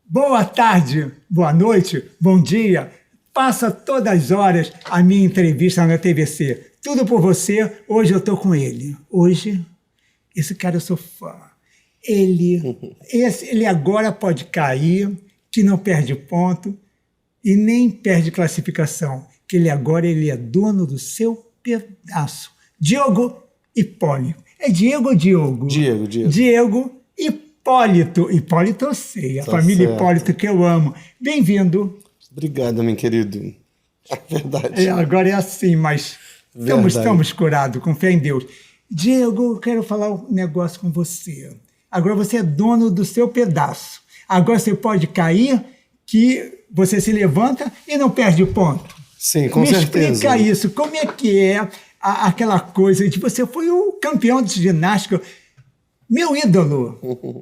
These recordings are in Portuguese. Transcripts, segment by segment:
Boa tarde, boa noite, bom dia. Passa todas as horas a minha entrevista na TVC. Tudo por você. Hoje eu estou com ele. Hoje, esse cara eu sou fã. Ele agora pode cair, que não perde ponto e nem perde classificação. Que ele agora é dono do seu pedaço. Diogo Hipólito. É Diego ou Diogo? Diego. Diego Hipólito. Hipólito eu sei, a família certo. Hipólito que eu amo. Bem-vindo. Obrigado, meu querido. É verdade. Agora é assim, mas estamos curados, com fé em Deus. Diego, eu quero falar um negócio com você. Agora você é dono do seu pedaço. Agora você pode cair, que você se levanta e não perde o ponto. Sim, com certeza. Me explica isso. Como é que é aquela coisa de você foi o campeão de ginástica, meu ídolo,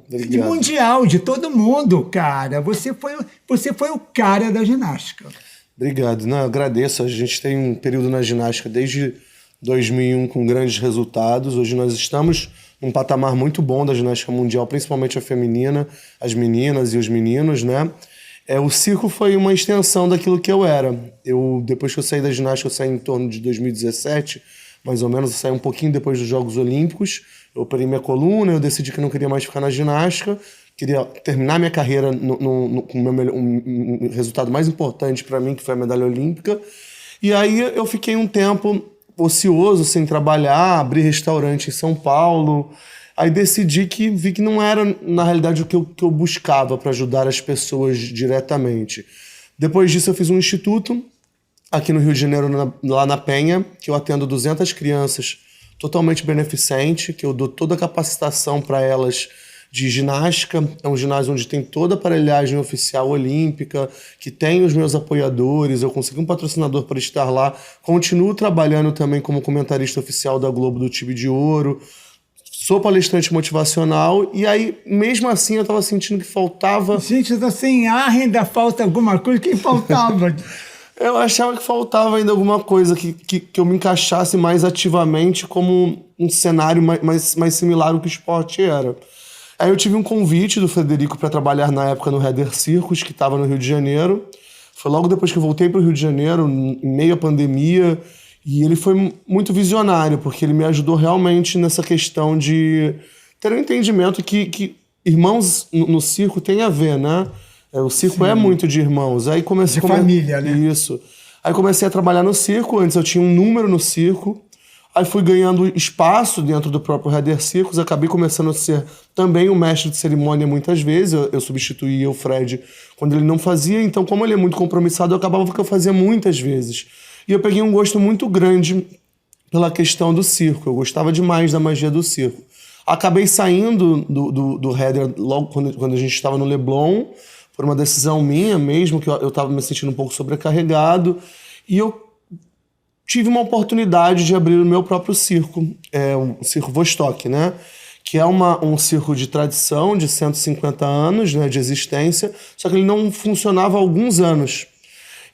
de mundial, de todo mundo, cara. Você foi o cara da ginástica. Obrigado. Não, eu agradeço. A gente tem um período na ginástica desde 2001 com grandes resultados. Hoje nós estamos num patamar muito bom da ginástica mundial, principalmente a feminina, as meninas e os meninos, né? O circo foi uma extensão daquilo que eu era. Depois que eu saí da ginástica, eu saí em torno de 2017, mais ou menos. Eu saí um pouquinho depois dos Jogos Olímpicos. Eu operei minha coluna, eu decidi que não queria mais ficar na ginástica, queria terminar minha carreira com um resultado mais importante para mim, que foi a medalha olímpica. E aí eu fiquei um tempo ocioso, sem trabalhar, abri restaurante em São Paulo. Aí vi que não era, na realidade, o que eu buscava para ajudar as pessoas diretamente. Depois disso, eu fiz um instituto aqui no Rio de Janeiro, lá na Penha, que eu atendo 200 crianças totalmente beneficente, que eu dou toda a capacitação para elas de ginástica. É um ginásio onde tem toda a aparelhagem oficial olímpica, que tem os meus apoiadores, eu consegui um patrocinador para estar lá. Continuo trabalhando também como comentarista oficial da Globo do Time de Ouro. Sou palestrante motivacional e aí, mesmo assim, eu estava sentindo que faltava... Gente, eu tô sem ar, ainda falta alguma coisa. O que faltava? Eu achava que faltava ainda alguma coisa que eu me encaixasse mais ativamente como um cenário mais similar ao que o esporte era. Aí eu tive um convite do Frederico para trabalhar na época no Heather Circus, que estava no Rio de Janeiro. Foi logo depois que eu voltei para o Rio de Janeiro, em meio à pandemia, e ele foi muito visionário, porque ele me ajudou realmente nessa questão de ter um entendimento que irmãos no circo tem a ver, né? O circo Sim. É muito de irmãos. Aí família, né? Isso. Aí comecei a trabalhar no circo. Antes eu tinha um número no circo. Aí fui ganhando espaço dentro do próprio Heather Circus. Acabei começando a ser também o mestre de cerimônia muitas vezes. Eu substituía o Fred quando ele não fazia. Então, como ele é muito compromissado, eu acabava que eu fazia muitas vezes. E eu peguei um gosto muito grande pela questão do circo. Eu gostava demais da magia do circo. Acabei saindo do Heather logo quando a gente estava no Leblon, por uma decisão minha mesmo, que eu estava me sentindo um pouco sobrecarregado, e eu tive uma oportunidade de abrir o meu próprio circo, o Circo Vostok, né? Que é um circo de tradição, de 150 anos, né, de existência, só que ele não funcionava há alguns anos.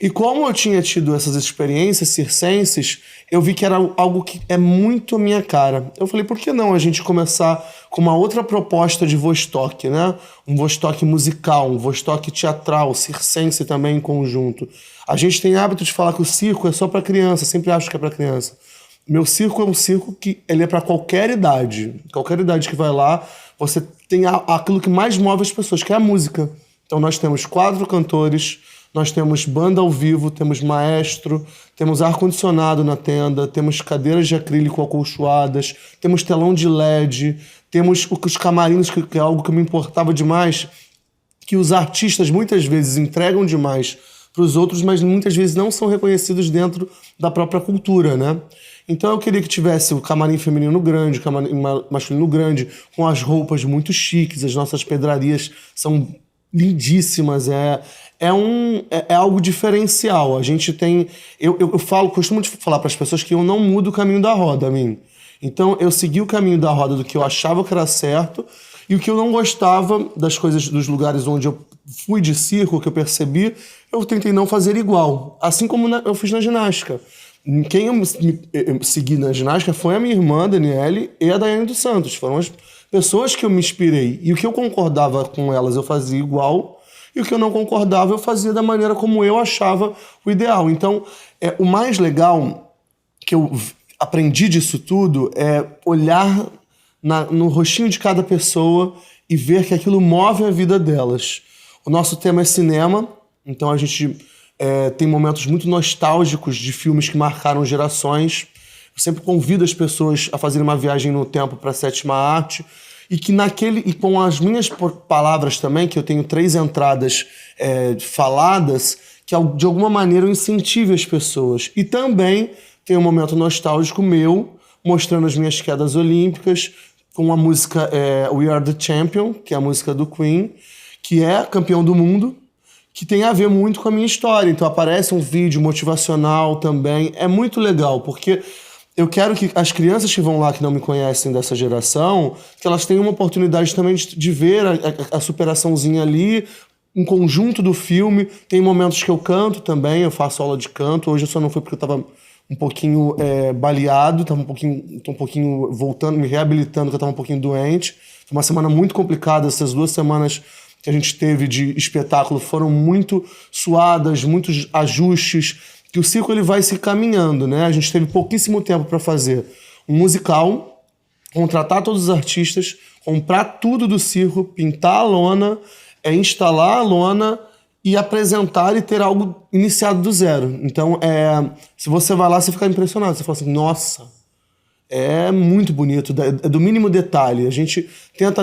E como eu tinha tido essas experiências circenses, eu vi que era algo que é muito a minha cara. Eu falei, por que não a gente começar com uma outra proposta de Vostok, né? Um Vostok musical, um Vostok teatral, circense também em conjunto. A gente tem hábito de falar que o circo é só para criança, sempre acho que é para criança. Meu circo é um circo que ele é para qualquer idade. Qualquer idade que vai lá, você tem aquilo que mais move as pessoas, que é a música. Então nós temos 4 cantores, nós temos banda ao vivo, temos maestro, temos ar-condicionado na tenda, temos cadeiras de acrílico acolchoadas, temos telão de LED, temos os camarins, que é algo que me importava demais, que os artistas muitas vezes entregam demais para os outros, mas muitas vezes não são reconhecidos dentro da própria cultura, né? Então eu queria que tivesse o camarim feminino grande, o camarim masculino grande, com as roupas muito chiques, as nossas pedrarias são lindíssimas. É algo diferencial. A gente tem... costumo falar para as pessoas que eu não mudo o caminho da roda, a mim. Então, eu segui o caminho da roda do que eu achava que era certo e o que eu não gostava das coisas, dos lugares onde eu fui de circo, que eu percebi, eu tentei não fazer igual. Assim como eu fiz na ginástica. Quem eu segui na ginástica foi a minha irmã, Daniele, e a Daiane dos Santos. Foram as pessoas que eu me inspirei. E o que eu concordava com elas, eu fazia igual. E o que eu não concordava, eu fazia da maneira como eu achava o ideal. Então, o mais legal que eu aprendi disso tudo é olhar no rostinho de cada pessoa e ver que aquilo move a vida delas. O nosso tema é cinema, então a gente tem momentos muito nostálgicos de filmes que marcaram gerações. Eu sempre convido as pessoas a fazerem uma viagem no tempo para a sétima arte e com as minhas palavras também, que eu tenho 3 entradas faladas, que de alguma maneira eu incentive as pessoas. E também tem um momento nostálgico meu, mostrando as minhas quedas olímpicas, com a música We Are The Champion, que é a música do Queen, que é campeão do mundo, que tem a ver muito com a minha história. Então aparece um vídeo motivacional também. É muito legal, porque eu quero que as crianças que vão lá, que não me conhecem dessa geração, que elas tenham uma oportunidade também de ver a superaçãozinha ali, um conjunto do filme. Tem momentos que eu canto também, eu faço aula de canto. Hoje eu só não fui porque eu estava um pouquinho baleado, tô um pouquinho voltando, me reabilitando, porque eu estava um pouquinho doente. Foi uma semana muito complicada, essas 2 semanas que a gente teve de espetáculo foram muito suadas, muitos ajustes, que o circo ele vai se caminhando, né? A gente teve pouquíssimo tempo para fazer um musical, contratar todos os artistas, comprar tudo do circo, pintar a lona, instalar a lona e apresentar e ter algo iniciado do zero. Então, se você vai lá, você fica impressionado. Você fala assim, nossa, é muito bonito, é do mínimo detalhe. A gente tenta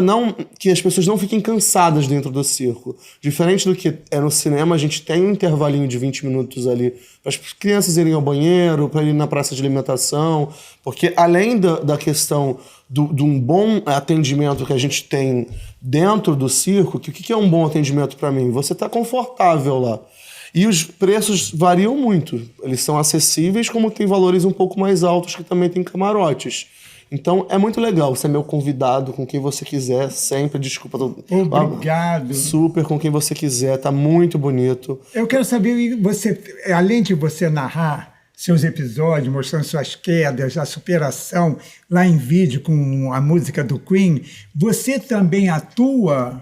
que as pessoas não fiquem cansadas dentro do circo. Diferente do que é no cinema, a gente tem um intervalinho de 20 minutos ali para as crianças irem ao banheiro, para ir na praça de alimentação, porque além da questão de um bom atendimento que a gente tem dentro do circo, que o que é um bom atendimento para mim? Você está confortável lá. E os preços variam muito. Eles são acessíveis, como tem valores um pouco mais altos que também tem camarotes. Então, é muito legal. Você é meu convidado, com quem você quiser, sempre. Desculpa. Obrigado. Super, com quem você quiser. Tá muito bonito. Eu quero saber, além de você narrar seus episódios, mostrando suas quedas, a superação, lá em vídeo com a música do Queen, você também atua...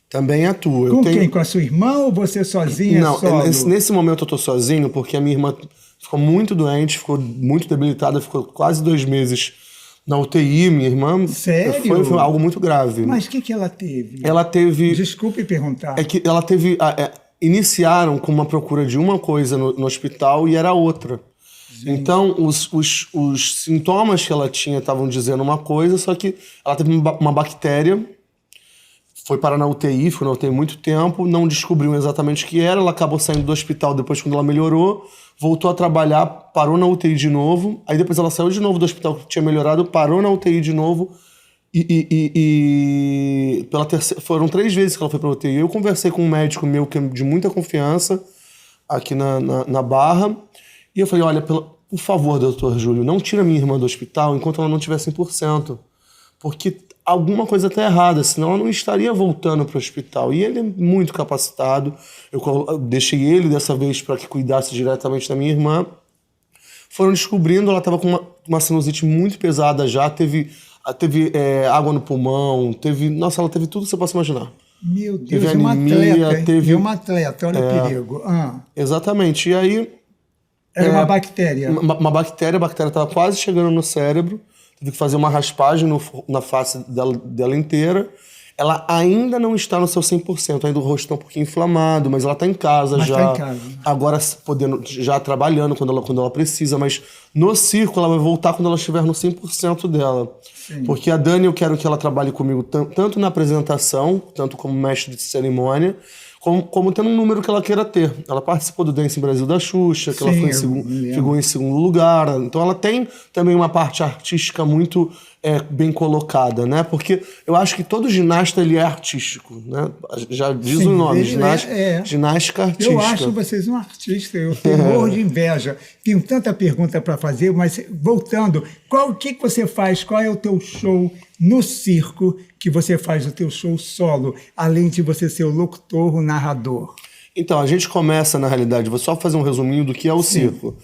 Também atuo. Com quem? Com a sua irmã ou você sozinha? Não, solo? Nesse momento eu tô sozinho porque a minha irmã ficou muito doente, ficou muito debilitada, ficou quase 2 meses na UTI, minha irmã. Sério? Foi algo muito grave. Mas o que ela teve? Ela teve... Desculpe perguntar. É que ela teve... iniciaram com uma procura de uma coisa no hospital e era outra. Gente. Então, os sintomas que ela tinha estavam dizendo uma coisa, só que ela teve uma bactéria... Foi parar na UTI, ficou na UTI muito tempo, não descobriu exatamente o que era, ela acabou saindo do hospital depois quando ela melhorou, voltou a trabalhar, parou na UTI de novo, aí depois ela saiu de novo do hospital que tinha melhorado, parou na UTI de novo e pela terceira, foram 3 vezes que ela foi pra UTI. Eu conversei com um médico meu que é de muita confiança aqui na Barra e eu falei, olha, por favor, doutor Júlio, não tira minha irmã do hospital enquanto ela não tiver 100%, porque alguma coisa está errada, senão ela não estaria voltando para o hospital. E ele é muito capacitado. Eu deixei ele dessa vez para que cuidasse diretamente da minha irmã. Foram descobrindo, ela estava com uma sinusite muito pesada já, teve água no pulmão, ela teve tudo que você possa imaginar. Meu Deus, teve anemia, teve uma atleta, olha o perigo. Exatamente, e aí... Era uma bactéria. Uma bactéria, a bactéria estava quase chegando no cérebro, teve que fazer uma raspagem na face dela inteira. Ela ainda não está no seu 100%, ainda o rosto está um pouquinho inflamado, mas ela está em casa já. Tá em casa. Agora já trabalhando quando ela precisa, mas no circo ela vai voltar quando ela estiver no 100% dela. Sim. Porque a Dani, eu quero que ela trabalhe comigo tanto na apresentação, tanto como mestre de cerimônia, como tendo um número que ela queira ter. Ela participou do Dance Brasil da Xuxa, que ela ficou em segundo lugar. Então ela tem também uma parte artística muito bem colocada, né? Porque eu acho que todo ginasta ele é artístico, né? Já diz o nome, ginástica artística. Eu acho vocês um artista, eu tenho morro de inveja. Tenho tanta pergunta para fazer, mas voltando, o que você faz? Qual é o teu show no circo que você faz o teu show solo, além de você ser o locutor, o narrador? Então, a gente começa, na realidade, vou só fazer um resuminho do que é o circo.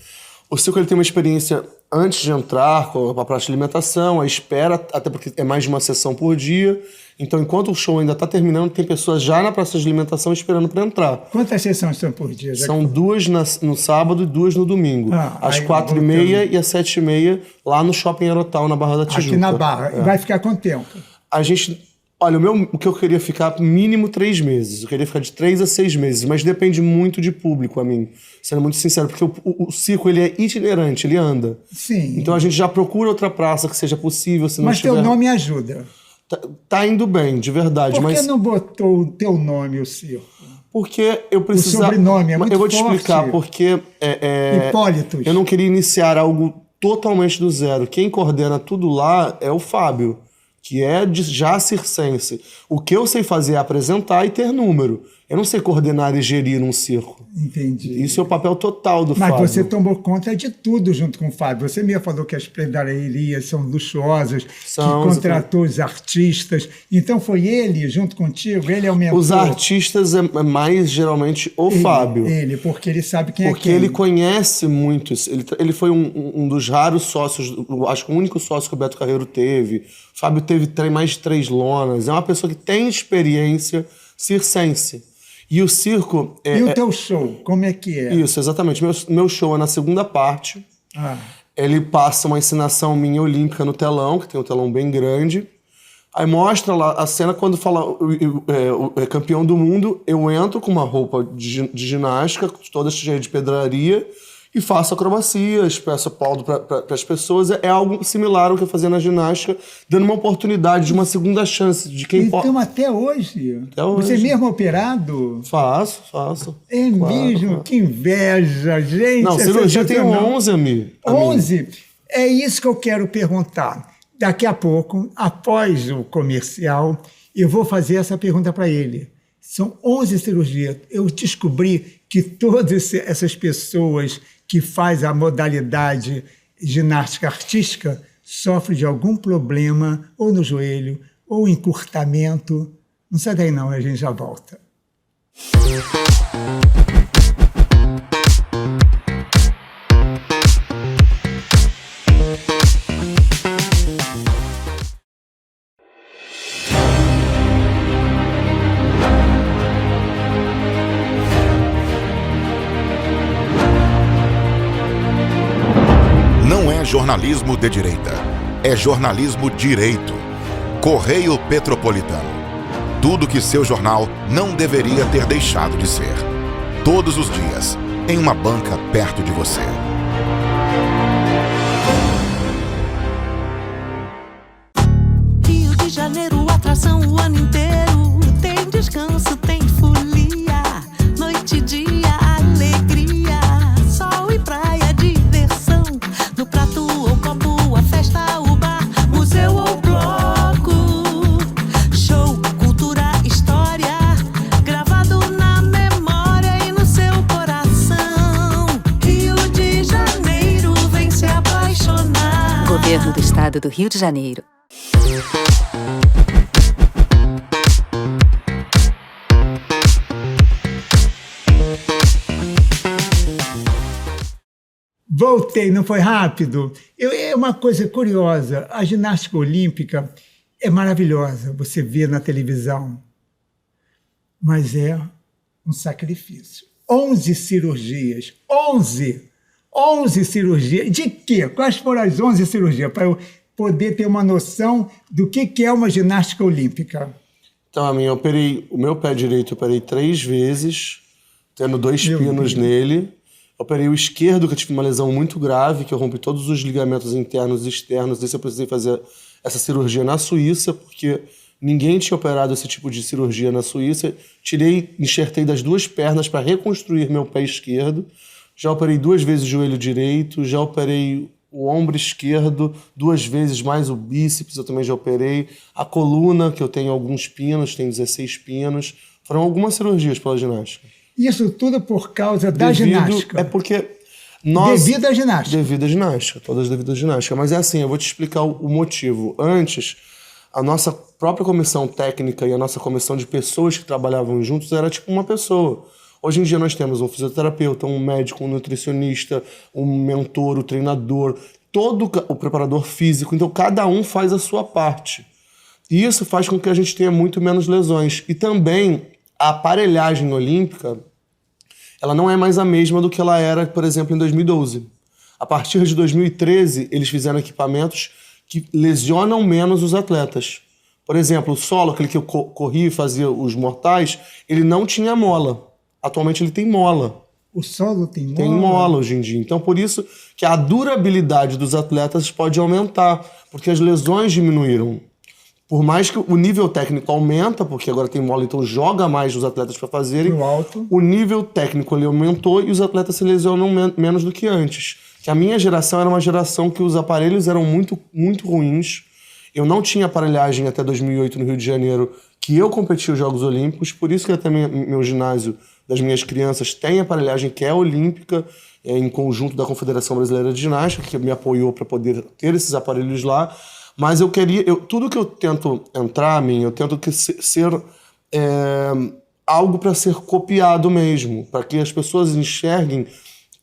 O circo ele tem uma experiência antes de entrar com a praça de alimentação, a espera, até porque é mais de uma sessão por dia. Então, enquanto o show ainda está terminando, tem pessoas já na praça de alimentação esperando para entrar. Quantas sessões são por dia? São 2 no sábado e 2 no domingo. Às 4h30 e às 7h30, lá no Shopping Aerotal, na Barra da Tijuca. Aqui na Barra. E vai ficar quanto tempo? A gente... Olha, o que eu queria ficar mínimo 3 meses. Eu queria ficar de 3 a 6 meses, mas depende muito de público a mim, sendo muito sincero, porque o circo ele é itinerante, ele anda. Sim. Então a gente já procura outra praça que seja possível, se não mas tiver... teu nome ajuda. Tá indo bem, de verdade. Por que não botou o teu nome, o circo? Porque eu precisava... O sobrenome é muito Eu vou te forte. explicar, porque... Hipólitos. Eu não queria iniciar algo totalmente do zero. Quem coordena tudo lá é o Fábio, que é já circense. O que eu sei fazer é apresentar e ter número. Eu não sei coordenar e gerir um circo. Entendi. Isso é o papel total do Fábio. Mas você tomou conta de tudo junto com o Fábio. Você mesmo falou que as predrarias são luxuosas, que contratou os artistas. Então foi ele junto contigo? Ele é o mentor? Os artistas é mais geralmente o Fábio. Ele, porque ele sabe quem é quem. Porque ele conhece muito. Ele foi um dos raros sócios, acho que o único sócio que o Beto Carreiro teve. O Fábio teve mais de 3 lonas. É uma pessoa que tem experiência circense. E o circo... E o teu show, como é que é? Isso, exatamente. Meu show é na segunda parte. Ele passa uma encenação minha olímpica no telão, que tem um telão bem grande. Aí mostra lá a cena quando fala é campeão do mundo. Eu entro com uma roupa de ginástica, toda cheia de pedraria, e faço acrobacias, peço aplaudo para as pessoas. É algo similar ao que eu fazia na ginástica, dando uma oportunidade de uma segunda chance de quem pode. Então, até hoje? Até hoje. Você mesmo operado? Faço. É mesmo? Claro. Que inveja, gente. Não, cirurgia tem 11, amigo. 11? É isso que eu quero perguntar. Daqui a pouco, após o comercial, eu vou fazer essa pergunta para ele. São 11 cirurgias. Eu descobri que todas essas pessoas que fazem a modalidade ginástica artística sofrem de algum problema, ou no joelho, ou encurtamento. Não sai daí não, a gente já volta. Jornalismo de direita. É jornalismo direito. Correio Petropolitano. Tudo que seu jornal não deveria ter deixado de ser. Todos os dias, em uma banca perto de você. Rio de Janeiro, atração o ano inteiro. Tem descanso, tem folia. Noite e dia, alegria. Sol e praia, diversão. No prato ou copo, a festa, o bar, museu ou bloco. Show, cultura, história, gravado na memória e no seu coração. Rio de Janeiro, vem se apaixonar. Governo do Estado do Rio de Janeiro. Voltei, não foi rápido? É uma coisa curiosa, a ginástica olímpica é maravilhosa, você vê na televisão, mas é um sacrifício. 11 cirurgias, 11 cirurgias. De quê? Quais foram as 11 cirurgias? Para eu poder ter uma noção do que é uma ginástica olímpica. Então, eu operei o meu pé direito, eu operei 3 vezes, tendo 2 pinos nele. Operei o esquerdo, que eu tive uma lesão muito grave, que eu rompi todos os ligamentos internos e externos. Desse eu precisei fazer essa cirurgia na Suíça, porque ninguém tinha operado esse tipo de cirurgia na Suíça. Enxertei das 2 pernas para reconstruir meu pé esquerdo. Já operei 2 vezes o joelho direito, já operei o ombro esquerdo 2 vezes, mais o bíceps, eu também já operei. A coluna, que eu tenho alguns pinos, tem 16 pinos. Foram algumas cirurgias pela ginástica. Isso tudo por causa da ginástica? É porque devido à ginástica? Devido à ginástica, todas devido à ginástica. Mas é assim, eu vou te explicar o motivo. Antes, a nossa própria comissão técnica e a nossa comissão de pessoas que trabalhavam juntos era tipo uma pessoa. Hoje em dia nós temos um fisioterapeuta, um médico, um nutricionista, um mentor, o treinador, todo o preparador físico. Então cada um faz a sua parte. E isso faz com que a gente tenha muito menos lesões. E também a aparelhagem olímpica, ela não é mais a mesma do que ela era, por exemplo, em 2012. A partir de 2013, eles fizeram equipamentos que lesionam menos os atletas. Por exemplo, o solo, aquele que eu corria e fazia os mortais, ele não tinha mola. Atualmente ele tem mola. O solo tem mola? Tem mola hoje em dia. Então, por isso que a durabilidade dos atletas pode aumentar, porque as lesões diminuíram. Por mais que o nível técnico aumenta, porque agora tem mola, então joga mais os atletas para fazerem. No alto. O nível técnico ele aumentou e os atletas se lesionam menos do que antes. Que a minha geração era uma geração que os aparelhos eram muito, muito ruins. Eu não tinha aparelhagem até 2008 no Rio de Janeiro, que eu competi os Jogos Olímpicos, por isso que até meu ginásio das minhas crianças tem aparelhagem que é olímpica, em conjunto da Confederação Brasileira de Ginástica, que me apoiou para poder ter esses aparelhos lá. Mas tudo que eu tento entrar, eu tento ser algo para ser copiado mesmo, para que as pessoas enxerguem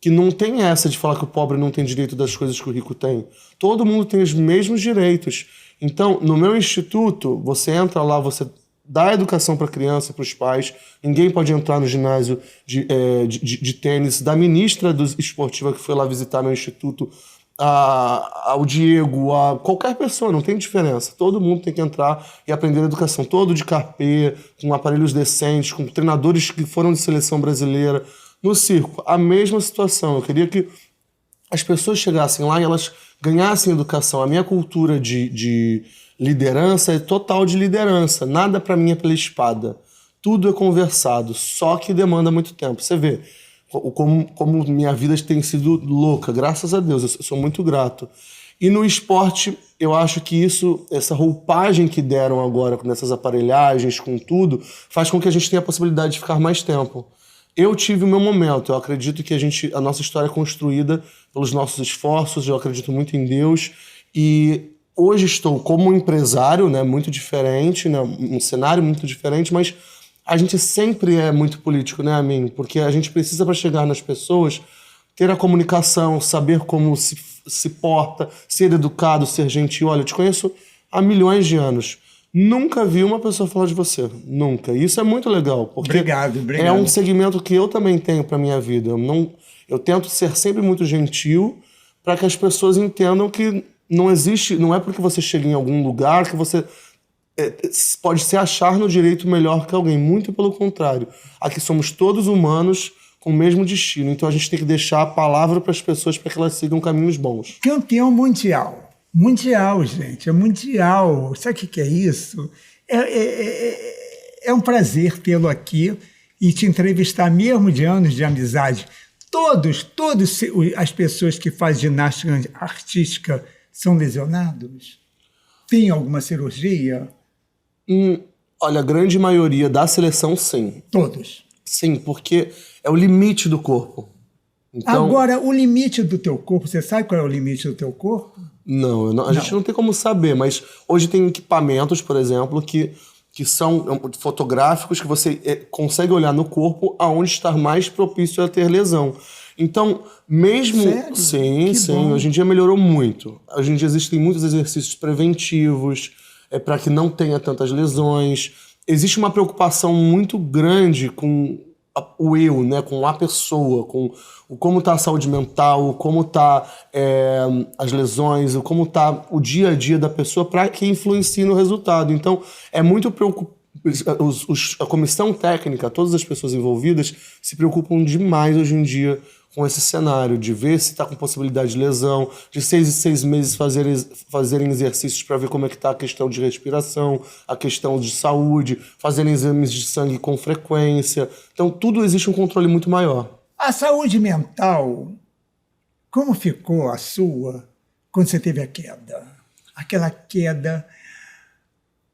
que não tem essa de falar que o pobre não tem direito das coisas que o rico tem. Todo mundo tem os mesmos direitos. Então, no meu instituto, você entra lá, você dá educação para a criança, para os pais. Ninguém pode entrar no ginásio de tênis. Da ministra esportiva que foi lá visitar meu instituto, ao Diego, a qualquer pessoa, não tem diferença. Todo mundo tem que entrar e aprender a educação. Todo de carpê, com aparelhos decentes, com treinadores que foram de seleção brasileira. No circo, a mesma situação. Eu queria que as pessoas chegassem lá e elas ganhassem educação. A minha cultura de liderança é total de liderança. Nada para mim é pela espada. Tudo é conversado, só que demanda muito tempo. Você vê como minha vida tem sido louca, graças a Deus, eu sou muito grato. E no esporte, eu acho que essa roupagem que deram agora, com essas aparelhagens, com tudo, faz com que a gente tenha a possibilidade de ficar mais tempo. Eu tive o meu momento, eu acredito que a nossa história é construída pelos nossos esforços, eu acredito muito em Deus, e hoje estou como empresário, né, muito diferente, né, um cenário muito diferente, mas a gente sempre é muito político, né, Amin? Porque a gente precisa, para chegar nas pessoas, ter a comunicação, saber como se porta, ser educado, ser gentil. Olha, eu te conheço há milhões de anos. Nunca vi uma pessoa falar de você. Nunca. E isso é muito legal. Porque obrigado. É um segmento que eu também tenho para minha vida. Eu tento ser sempre muito gentil para que as pessoas entendam que não é porque você chega em algum lugar que você pode se achar no direito melhor que alguém. Muito pelo contrário. Aqui somos todos humanos com o mesmo destino. Então a gente tem que deixar a palavra para as pessoas para que elas sigam caminhos bons. Campeão mundial. Mundial, gente, é mundial. Sabe o que é isso? É um prazer tê-lo aqui e te entrevistar, mesmo de anos de amizade. Todas as pessoas que fazem ginástica artística são lesionados? Tem alguma cirurgia? Olha, a grande maioria da seleção, sim. Todos? Sim, porque é o limite do corpo. Então, agora, o limite do teu corpo, você sabe qual é o limite do teu corpo? Não, a gente não tem como saber, mas hoje tem equipamentos, por exemplo, que são fotográficos, que você consegue olhar no corpo aonde está mais propício a ter lesão. Então, mesmo... Sério? Sim, Bom. hoje em dia melhorou muito. Hoje em dia existem muitos exercícios preventivos, para que não tenha tantas lesões. Existe uma preocupação muito grande com o eu, né, com a pessoa, com como está a saúde mental, como está as lesões, como está o dia a dia da pessoa para que influencie no resultado. Então, é muito preocupante. A comissão técnica, todas as pessoas envolvidas se preocupam demais hoje em dia com esse cenário, de ver se está com possibilidade de lesão, de 6 em 6 meses fazerem exercícios para ver como é que está a questão de respiração, a questão de saúde, fazerem exames de sangue com frequência. Então, tudo existe um controle muito maior. A saúde mental, como ficou a sua quando você teve a queda. Aquela queda,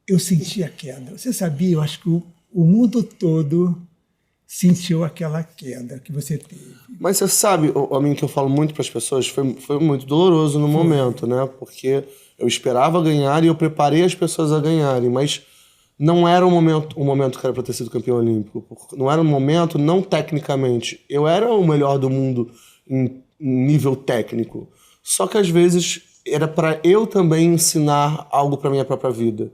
eu senti a queda. Você sabia, eu acho que o mundo todo sentiu aquela queda que você teve. Mas você sabe, a mim que eu falo muito para as pessoas, foi muito doloroso no momento, né? Porque eu esperava ganhar e eu preparei as pessoas a ganharem, mas não era um momento que era para ter sido campeão olímpico. Não era um momento, não tecnicamente. Eu era o melhor do mundo em nível técnico. Só que às vezes era para eu também ensinar algo para minha própria vida.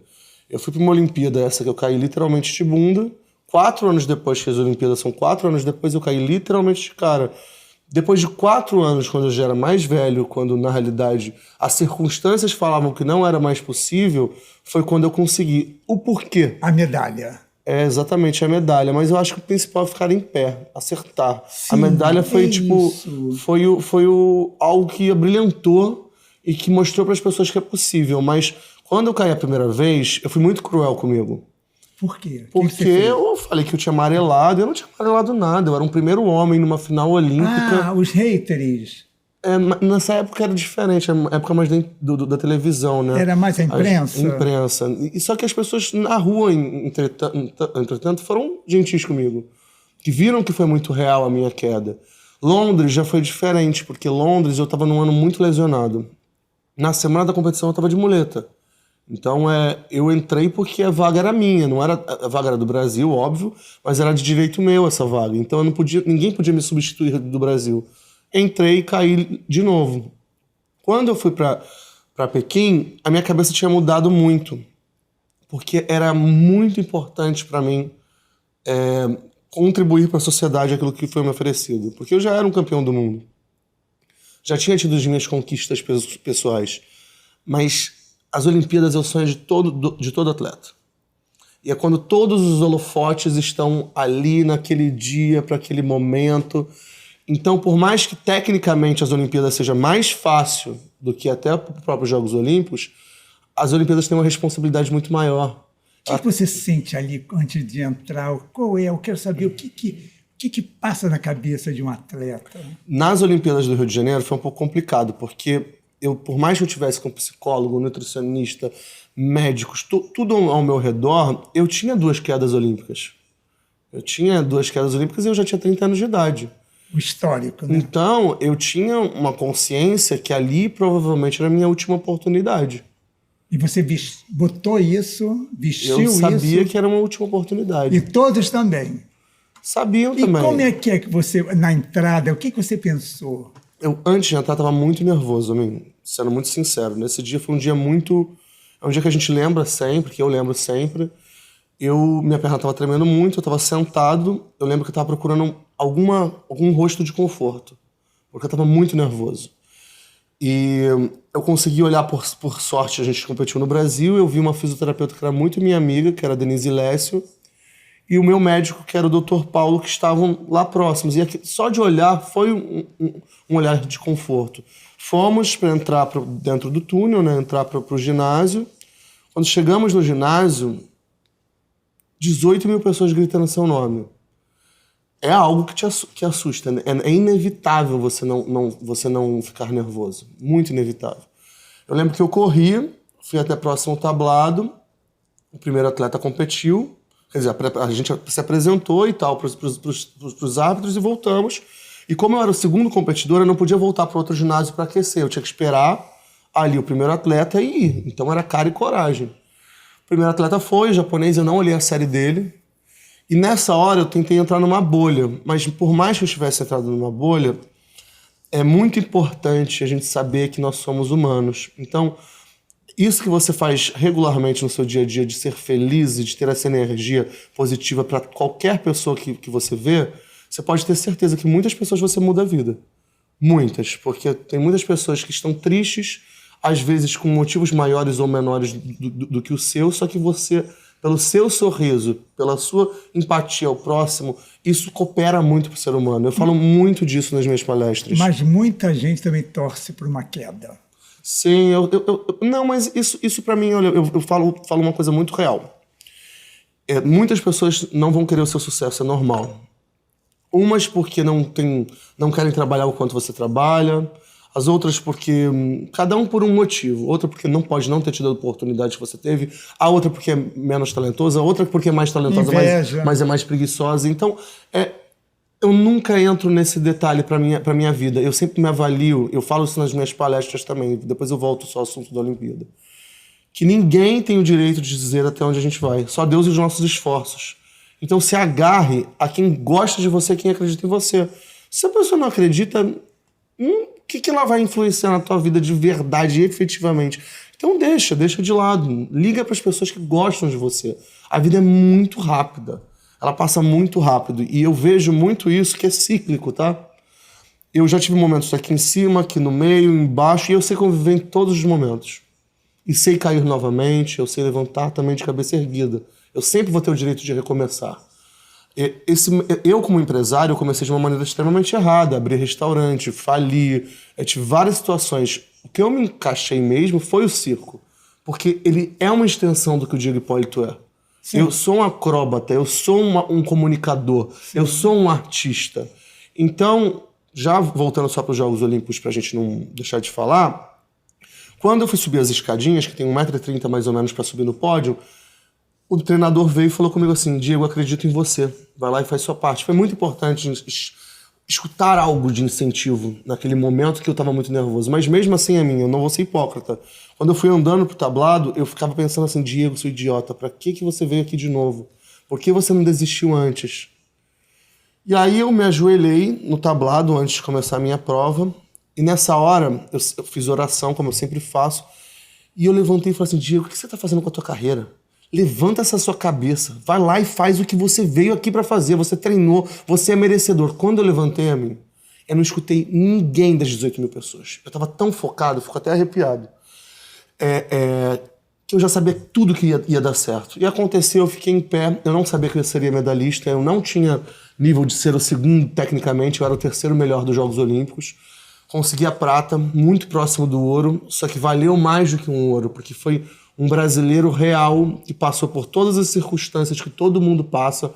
Eu fui para uma Olimpíada, essa que eu caí literalmente de bunda. 4 anos depois que as Olimpíadas são 4 anos depois, eu caí literalmente de cara. Depois de 4 anos, quando eu já era mais velho, quando na realidade as circunstâncias falavam que não era mais possível, foi quando eu consegui. O porquê? A medalha. É exatamente a medalha, mas eu acho que o principal é ficar em pé, acertar. Sim, a medalha foi isso. foi algo que abrilhantou e que mostrou para as pessoas que é possível. Mas quando eu caí a primeira vez, eu fui muito cruel comigo. Por quê? Porque eu falei que eu tinha amarelado, eu não tinha amarelado nada. Eu era um primeiro homem numa final olímpica. Ah, os haters. Nessa época era diferente, a época mais da televisão, né? Era mais a imprensa? A imprensa. E só que as pessoas na rua, entretanto, foram gentis comigo. Que viram que foi muito real a minha queda. Londres já foi diferente, porque Londres eu estava num ano muito lesionado. Na semana da competição eu estava de muleta. Então eu entrei porque a vaga era minha, não era a vaga era do Brasil, óbvio, mas era de direito meu essa vaga. Então ninguém podia me substituir do Brasil. Entrei e caí de novo. Quando eu fui para Pequim, a minha cabeça tinha mudado muito, porque era muito importante para mim contribuir para a sociedade aquilo que foi me oferecido, porque eu já era um campeão do mundo, já tinha tido as minhas conquistas pessoais, mas as Olimpíadas é o sonho de todo atleta. E é quando todos os holofotes estão ali naquele dia, para aquele momento. Então, por mais que tecnicamente as Olimpíadas seja mais fácil do que até os próprios Jogos Olímpicos, as Olimpíadas têm uma responsabilidade muito maior. O que você sente ali antes de entrar? Qual é? Eu quero saber o que passa na cabeça de um atleta. Nas Olimpíadas do Rio de Janeiro foi um pouco complicado, porque por mais que eu tivesse com psicólogo, nutricionista, médicos, tudo ao meu redor, eu tinha 2 quedas olímpicas. Eu tinha 2 quedas olímpicas e eu já tinha 30 anos de idade. O histórico, né? Então, eu tinha uma consciência que ali provavelmente era a minha última oportunidade. E você botou isso, vestiu isso. Eu sabia que era uma última oportunidade. E todos também. Sabiam E também. como é que você, na entrada, o que você pensou? Eu, antes de entrar, estava muito nervoso, sendo muito sincero. Nesse dia foi um dia é um dia que a gente lembra sempre, que eu lembro sempre. Minha perna estava tremendo muito, eu estava sentado. Eu lembro que eu estava procurando algum rosto de conforto, porque eu estava muito nervoso. E eu consegui olhar, por sorte, a gente competiu no Brasil. Eu vi uma fisioterapeuta que era muito minha amiga, que era a Denise Lécio, e o meu médico, que era o Dr. Paulo, que estavam lá próximos. E aqui, só de olhar foi um olhar de conforto. Fomos para entrar dentro do túnel, né, entrar para o ginásio. Quando chegamos no ginásio, 18 mil pessoas gritando seu nome. É algo que assusta, né? É inevitável você não ficar nervoso. Muito inevitável. Eu lembro que eu corri, fui até próximo ao tablado, o primeiro atleta competiu, quer dizer, a gente se apresentou e tal para os árbitros e voltamos. E como eu era o segundo competidor, eu não podia voltar para outro ginásio para aquecer. Eu tinha que esperar ali o primeiro atleta e ir. Então era cara e coragem. O primeiro atleta foi, o japonês, eu não olhei a série dele. E nessa hora eu tentei entrar numa bolha. Mas por mais que eu tivesse entrado numa bolha, é muito importante a gente saber que nós somos humanos. Então, isso que você faz regularmente no seu dia a dia, de ser feliz e de ter essa energia positiva para qualquer pessoa que você vê, você pode ter certeza que muitas pessoas você muda a vida. Muitas. Porque tem muitas pessoas que estão tristes, às vezes com motivos maiores ou menores do que o seu, só que você, pelo seu sorriso, pela sua empatia ao próximo, isso coopera muito para o ser humano. Eu falo muito disso nas minhas palestras. Mas muita gente também torce por uma queda. Sim, não, mas isso para mim, olha, eu falo uma coisa muito real. Muitas pessoas não vão querer o seu sucesso, é normal. Umas porque não querem trabalhar o quanto você trabalha, As outras porque cada um por um motivo. Outra porque pode não ter tido a oportunidade que você teve. A outra porque é menos talentosa. A outra porque é mais talentosa, mas é mais preguiçosa. Então, eu nunca entro nesse detalhe pra minha vida. Eu sempre me avalio. Eu falo isso nas minhas palestras também. Depois eu volto só ao assunto da Olimpíada. Que ninguém tem o direito de dizer até onde a gente vai. Só Deus e os nossos esforços. Então se agarre a quem gosta de você, quem acredita em você. Se a pessoa não acredita, o que ela vai influenciar na tua vida de verdade, efetivamente? Então deixa de lado. Liga para as pessoas que gostam de você. A vida é muito rápida. Ela passa muito rápido. E eu vejo muito isso, que é cíclico, tá? Eu já tive momentos aqui em cima, aqui no meio, embaixo, e eu sei conviver em todos os momentos. E sei cair novamente, eu sei levantar também de cabeça erguida. Eu sempre vou ter o direito de recomeçar. Eu, como empresário, eu comecei de uma maneira extremamente errada. Abri restaurante, fali, tive várias situações. O que eu me encaixei mesmo foi o circo. Porque ele é uma extensão do que o Diego Hipólito é. Sim. Eu sou um acróbata, eu sou um comunicador, sim, eu sou um artista. Então, já voltando só para os Jogos Olímpicos, para a gente não deixar de falar, quando eu fui subir as escadinhas, que tem 1,30 m mais ou menos para subir no pódio, o treinador veio e falou comigo assim: Diego, eu acredito em você, vai lá e faz sua parte. Foi muito importante escutar algo de incentivo naquele momento que eu estava muito nervoso. Mas mesmo assim, eu não vou ser hipócrita. Quando eu fui andando pro tablado, eu ficava pensando assim: Diego, seu idiota, pra que você veio aqui de novo? Por que você não desistiu antes? E aí eu me ajoelhei no tablado antes de começar a minha prova. E nessa hora, eu fiz oração, como eu sempre faço. E eu levantei e falei assim: Diego, o que você tá fazendo com a tua carreira? Levanta essa sua cabeça, vai lá e faz o que você veio aqui pra fazer, você treinou, você é merecedor. Quando eu levantei a mim, eu não escutei ninguém das 18 mil pessoas. Eu tava tão focado, fico até arrepiado, que eu já sabia tudo que ia dar certo. E aconteceu, eu fiquei em pé, eu não sabia que eu seria medalhista, eu não tinha nível de ser o segundo tecnicamente, eu era o terceiro melhor dos Jogos Olímpicos. Consegui a prata, muito próximo do ouro, só que valeu mais do que um ouro, porque foi um brasileiro real que passou por todas as circunstâncias que todo mundo passa.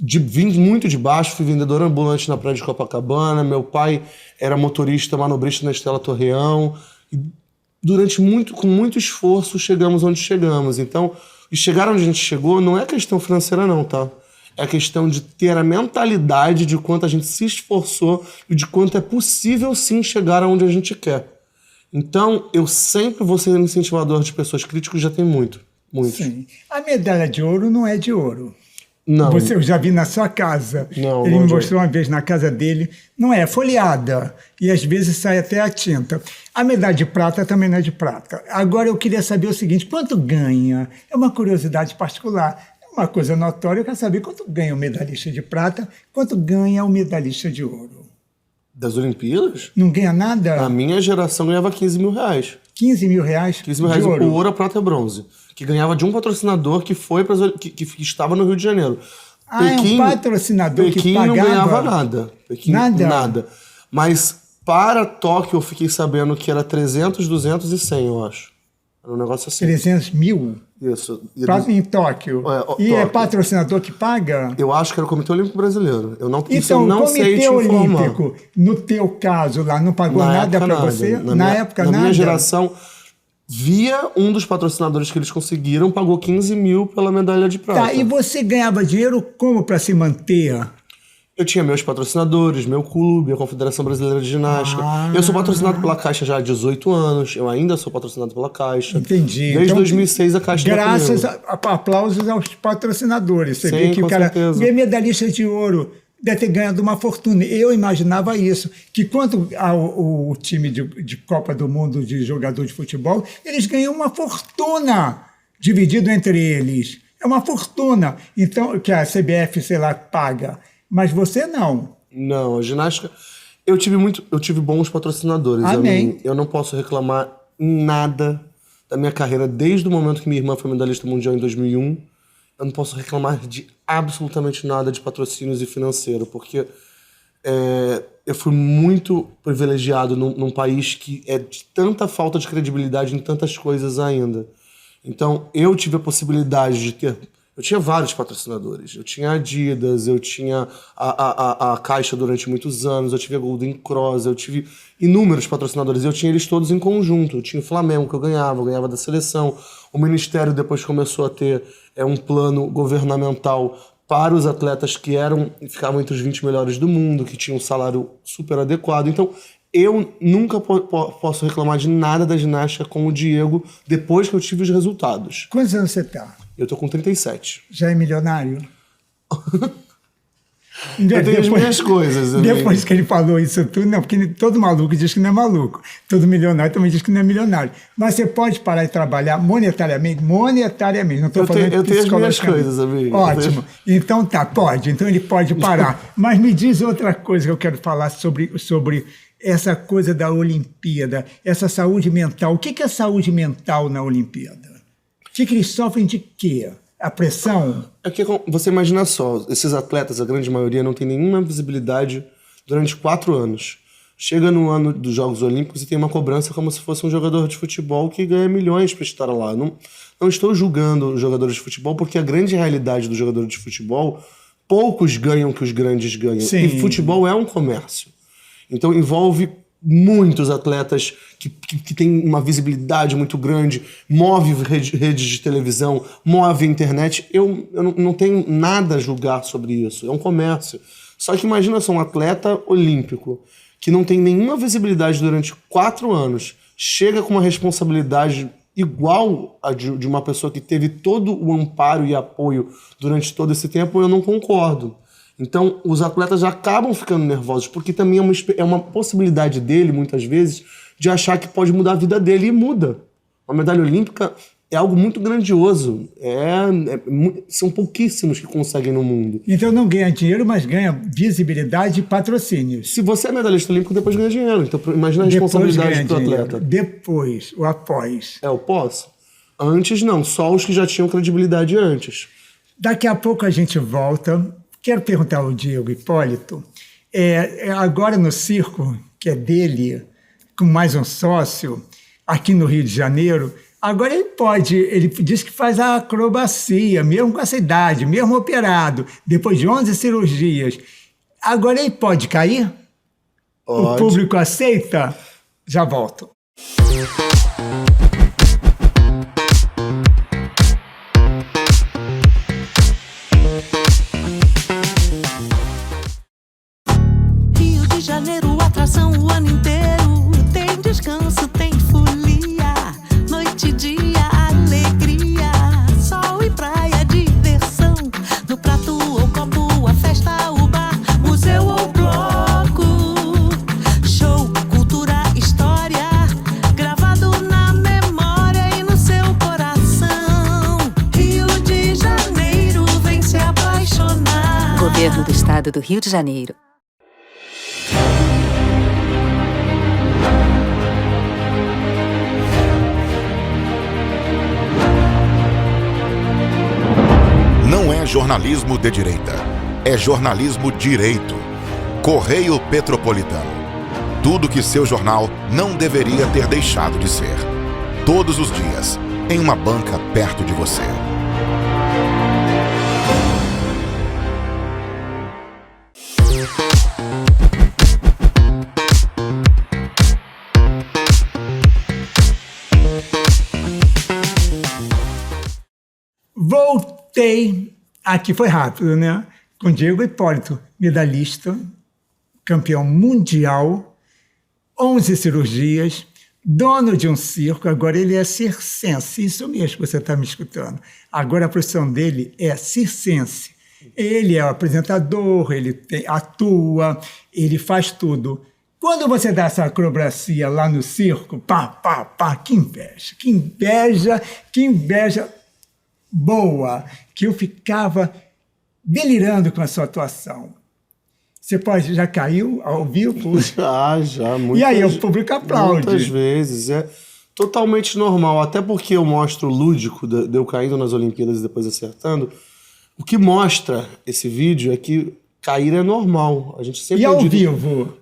Vim muito de baixo, fui vendedor ambulante na praia de Copacabana, meu pai era motorista, manobrista na Estela Torreão. E com muito esforço, chegamos onde chegamos. Então, e chegar onde a gente chegou não é questão financeira não, tá? É questão de ter a mentalidade de quanto a gente se esforçou e de quanto é possível sim chegar aonde a gente quer. Então, eu sempre vou ser um incentivador de pessoas críticas, já tem muito. Sim. A medalha de ouro não é de ouro. Não. Eu já vi na sua casa. Não, ele me mostrou uma vez na casa dele. Não é folheada. E às vezes sai até a tinta. A medalha de prata também não é de prata. Agora eu queria saber o seguinte: quanto ganha? É uma curiosidade particular. É uma coisa notória. Eu quero saber quanto ganha o medalhista de prata, quanto ganha o medalhista de ouro. Das Olimpíadas? Não ganha nada? A minha geração ganhava 15 mil reais. 15 mil reais? 15 mil reais, o ouro, a prata e a bronze. Que ganhava de um patrocinador que que estava no Rio de Janeiro. Pequim, é um patrocinador Pequim que pagava? não ganhava nada. Pequim, nada? Mas para Tóquio eu fiquei sabendo que era 300, 200 e 100, eu acho. Era um negócio assim. 300 mil? Isso. Em Tóquio. Tóquio. É patrocinador que paga? Eu acho que era o Comitê Olímpico Brasileiro. Eu não, então, isso eu não sei te informar. Comitê Olímpico, no teu caso lá, não pagou nada para você? Na época, nada? Na minha geração, via um dos patrocinadores que eles conseguiram, pagou 15 mil pela medalha de prata. Tá, e você ganhava dinheiro como para se manter? Eu tinha meus patrocinadores, meu clube, a Confederação Brasileira de Ginástica. Eu sou patrocinado pela Caixa já há 18 anos. Eu ainda sou patrocinado pela Caixa. Entendi. Desde então, 2006 a Caixa graças a aplausos aos patrocinadores. Você Sim, vê que o cara certeza. Medalhista de ouro deve ter ganhado uma fortuna. Eu imaginava isso, que quanto ao time de Copa do Mundo de jogador de futebol, eles ganham uma fortuna dividido entre eles. É uma fortuna. Então, que a CBF, sei lá, paga. Mas você não. Não, a ginástica... Eu tive bons patrocinadores. Amém. Eu não posso reclamar nada da minha carreira desde o momento que minha irmã foi medalhista mundial em 2001. Eu não posso reclamar de absolutamente nada de patrocínios e financeiro, porque eu fui muito privilegiado num país que é de tanta falta de credibilidade em tantas coisas ainda. Então, eu tive a possibilidade de ter Eu tinha vários patrocinadores. Eu tinha a Adidas, eu tinha a Caixa durante muitos anos, eu tive a Golden Cross, eu tive inúmeros patrocinadores. Eu tinha eles todos em conjunto. Eu tinha o Flamengo, que eu ganhava da seleção. O Ministério depois começou a ter um plano governamental para os atletas que ficavam entre os 20 melhores do mundo, que tinham um salário super adequado. Então, eu nunca posso reclamar de nada da ginástica com o Diego depois que eu tive os resultados. Quantos anos você tá? Eu tô com 37. Já é milionário? Eu tenho as minhas coisas. Depois que ele falou isso tudo, não, porque todo maluco diz que não é maluco. Todo milionário também diz que não é milionário. Mas você pode parar de trabalhar monetariamente, não estou falando eu tenho as minhas coisas, amigo. Ótimo. Então tá, pode. Então ele pode parar. Mas me diz outra coisa que eu quero falar sobre essa coisa da Olimpíada, essa saúde mental. O que é saúde mental na Olimpíada? O que eles sofrem de quê? A pressão? É que você imagina só, esses atletas, a grande maioria, não tem nenhuma visibilidade durante 4 anos. Chega no ano dos Jogos Olímpicos e tem uma cobrança como se fosse um jogador de futebol que ganha milhões para estar lá. Não estou julgando os jogadores de futebol, porque a grande realidade do jogador de futebol, poucos ganham o que os grandes ganham. Sim. E futebol é um comércio. Então envolve muitos atletas que têm uma visibilidade muito grande, move redes de televisão, move a internet. Eu não tenho nada a julgar sobre isso, é um comércio. Só que imagina só, um atleta olímpico que não tem nenhuma visibilidade durante 4 anos, chega com uma responsabilidade igual a de uma pessoa que teve todo o amparo e apoio durante todo esse tempo, eu não concordo. Então, os atletas já acabam ficando nervosos, porque também é uma possibilidade dele, muitas vezes, de achar que pode mudar a vida dele, e muda. Uma medalha olímpica é algo muito grandioso. São pouquíssimos que conseguem no mundo. Então não ganha dinheiro, mas ganha visibilidade e patrocínios. Se você é medalhista olímpico, depois ganha dinheiro. Então, imagina a responsabilidade do atleta. Depois, o após. É o pós? Antes, não. Só os que já tinham credibilidade antes. Daqui a pouco a gente volta. Quero perguntar ao Diego Hipólito, agora no circo, que é dele, com mais um sócio, aqui no Rio de Janeiro, agora ele diz que faz a acrobacia, mesmo com essa idade, mesmo operado, depois de 11 cirurgias. Agora ele pode cair? Pode. O público aceita? Já volto. Janeiro, atração o ano inteiro. Tem descanso, tem folia. Noite e dia, alegria. Sol e praia, diversão. No prato ou copo, a festa, o bar, museu ou bloco. Show, cultura, história. Gravado na memória e no seu coração. Rio de Janeiro, vem se apaixonar. Governo do Estado do Rio de Janeiro. Não é jornalismo de direita, é jornalismo direito. Correio Petropolitano. Tudo que seu jornal não deveria ter deixado de ser. Todos os dias, em uma banca perto de você. Voltei, aqui foi rápido, né? Com Diego Hipólito, medalhista, campeão mundial, 11 cirurgias, dono de um circo, agora ele é circense, isso mesmo que você está me escutando. Agora a profissão dele é circense. Ele é o apresentador, ele atua, ele faz tudo. Quando você dá essa acrobacia lá no circo, que inveja boa, que eu ficava delirando com a sua atuação. Você já caiu ao vivo? Já. E aí o público aplaude. Muitas vezes. É totalmente normal. Até porque eu mostro o lúdico de eu caindo nas Olimpíadas e depois acertando. O que mostra esse vídeo é que cair é normal. A gente sempre e ao vivo?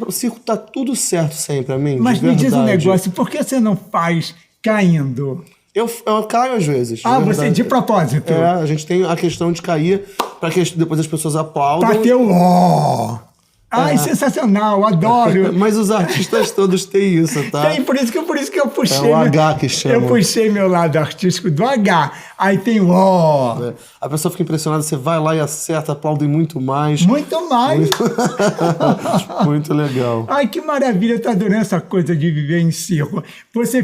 O circo tá tudo certo sempre, a mim. Mas me diz um negócio, por que você não faz caindo? Eu caio às vezes. Ah, na você verdade. de propósito. A gente tem a questão de cair para que depois as pessoas aplaudam. Pra ter o ó. Ai, sensacional, adoro. Mas os artistas todos têm isso, tá? Tem, por isso que eu puxei. É o H que chama. Eu puxei meu lado artístico do H. Aí tem o ó. A pessoa fica impressionada, você vai lá e acerta, aplaudem muito mais. Muito mais. Muito legal. Ai, que maravilha, eu tô adorando essa coisa de viver em circo. Você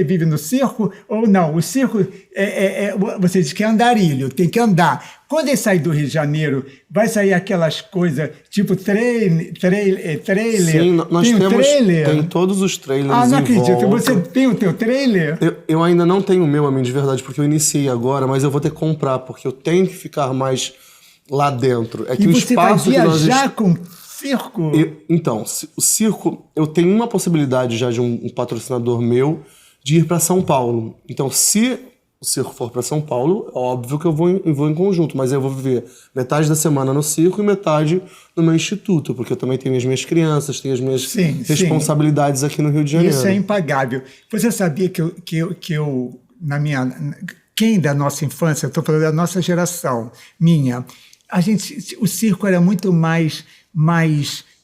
vive no circo ou não? O circo, você diz que é andarilho, tem que andar. Quando ele sair do Rio de Janeiro, vai sair aquelas coisas tipo trailer? Sim, nós tem temos trailer? Tem todos os trailers Ah, não em acredito. volta. Você tem o teu trailer? Eu ainda não tenho o meu, a mim, de verdade, porque eu iniciei agora, mas eu vou ter que comprar, porque eu tenho que ficar mais lá dentro. É que E o você vai espaço que nós viajar com circo? Então, o circo, eu tenho uma possibilidade já de um patrocinador meu de ir para São Paulo. Então, se o circo for para São Paulo, óbvio que eu vou em conjunto, mas eu vou viver metade da semana no circo e metade no meu instituto, porque eu também tenho as minhas crianças, tenho as minhas responsabilidades aqui no Rio de Janeiro. Isso é impagável. Você sabia que eu quem da nossa infância, eu estou falando da nossa geração, minha, o circo era muito mais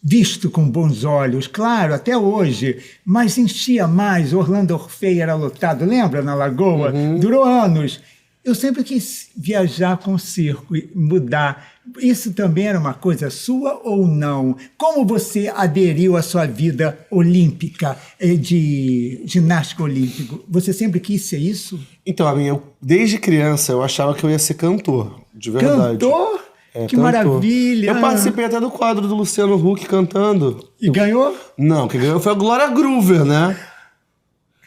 visto com bons olhos, claro, até hoje, mas enchia mais. Orlando Orfei era lotado, lembra, na Lagoa? Durou anos. Eu sempre quis viajar com o circo e mudar. Isso também era uma coisa sua ou não? Como você aderiu à sua vida olímpica, de ginástica olímpica? Você sempre quis ser isso? Então, desde criança, eu achava que eu ia ser cantor, de verdade. Cantor? Que cantor. Maravilha! Eu participei até do quadro do Luciano Huck cantando. E ganhou? Não, quem ganhou foi a Glória Groover, né?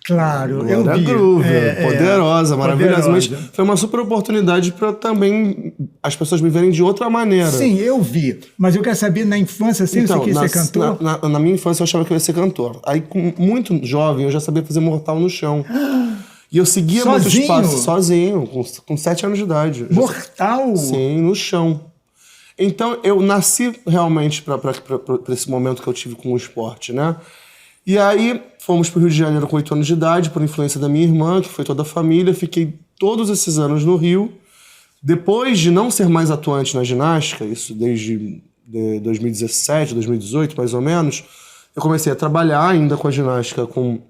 Claro, Glória eu vi. Groover, poderosa, maravilhosa. Mas Poderosa. foi uma super oportunidade para também as pessoas me verem de outra maneira. Sim, eu vi. Mas eu quero saber, na infância, você quis ser cantor? Na minha infância eu achava que eu ia ser cantor. Aí, muito jovem, eu já sabia fazer mortal no chão. E eu seguia muitos passos sozinho, com 7 anos de idade. Mortal? Sim, no chão. Então, eu nasci realmente para esse momento que eu tive com o esporte, né? E aí, fomos para o Rio de Janeiro com 8 anos de idade, por influência da minha irmã, que foi toda a família. Fiquei todos esses anos no Rio. Depois de não ser mais atuante na ginástica, isso desde 2017, 2018, mais ou menos, eu comecei a trabalhar ainda com a ginástica com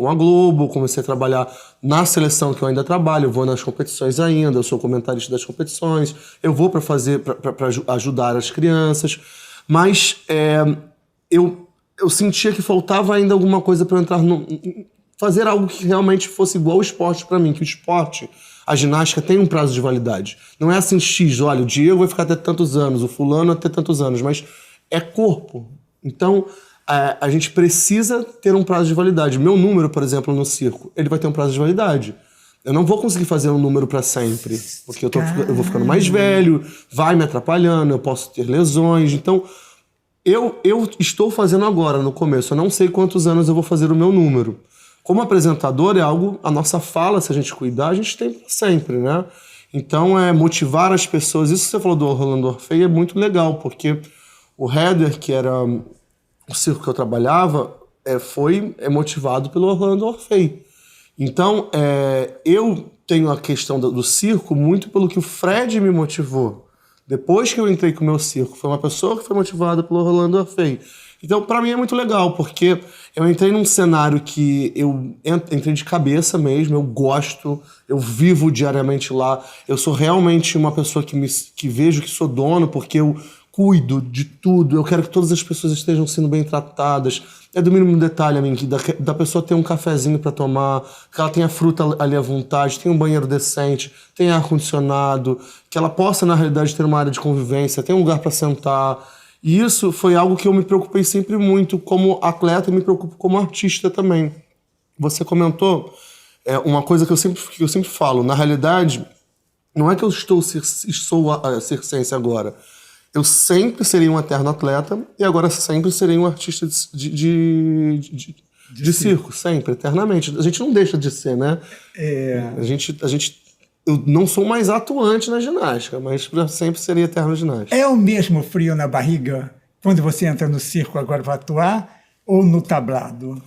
a Globo, comecei a trabalhar na seleção que eu ainda trabalho, eu vou nas competições ainda, eu sou comentarista das competições, eu vou para ajudar as crianças, mas eu sentia que faltava ainda alguma coisa para entrar fazer algo que realmente fosse igual ao esporte para mim, que o esporte, a ginástica tem um prazo de validade. Não é assim X, olha, o Diego vai ficar até tantos anos, o fulano até tantos anos, mas é corpo. Então, a gente precisa ter um prazo de validade. Meu número, por exemplo, no circo, ele vai ter um prazo de validade. Eu não vou conseguir fazer um número para sempre, porque eu vou ficando mais velho, vai me atrapalhando, eu posso ter lesões. Então, eu estou fazendo agora, no começo. Eu não sei quantos anos eu vou fazer o meu número. Como apresentador, a nossa fala, se a gente cuidar, a gente tem sempre, né? Então, motivar as pessoas. Isso que você falou do Orlando Orfei é muito legal, porque o Heather, que era o circo que eu trabalhava, foi motivado pelo Orlando Orfei. Então, eu tenho a questão do circo muito pelo que o Fred me motivou. Depois que eu entrei com o meu circo, foi uma pessoa que foi motivada pelo Orlando Orfei. Então, para mim é muito legal, porque eu entrei num cenário que eu entrei de cabeça mesmo, eu gosto, eu vivo diariamente lá, eu sou realmente uma pessoa que vejo que sou dono, porque eu cuido de tudo, eu quero que todas as pessoas estejam sendo bem tratadas. É do mínimo detalhe, da pessoa ter um cafezinho para tomar, que ela tenha fruta ali à vontade, tenha um banheiro decente, tenha ar-condicionado, que ela possa, na realidade, ter uma área de convivência, tenha um lugar para sentar. E isso foi algo que eu me preocupei sempre muito como atleta e me preocupo como artista também. Você comentou uma coisa que eu sempre falo, na realidade, não é que eu sou a circense agora. Eu sempre serei um eterno atleta e agora sempre serei um artista de circo, sempre, eternamente. A gente não deixa de ser, né? Eu não sou mais atuante na ginástica, mas sempre serei eterno ginasta. É o mesmo frio na barriga quando você entra no circo agora para atuar ou no tablado?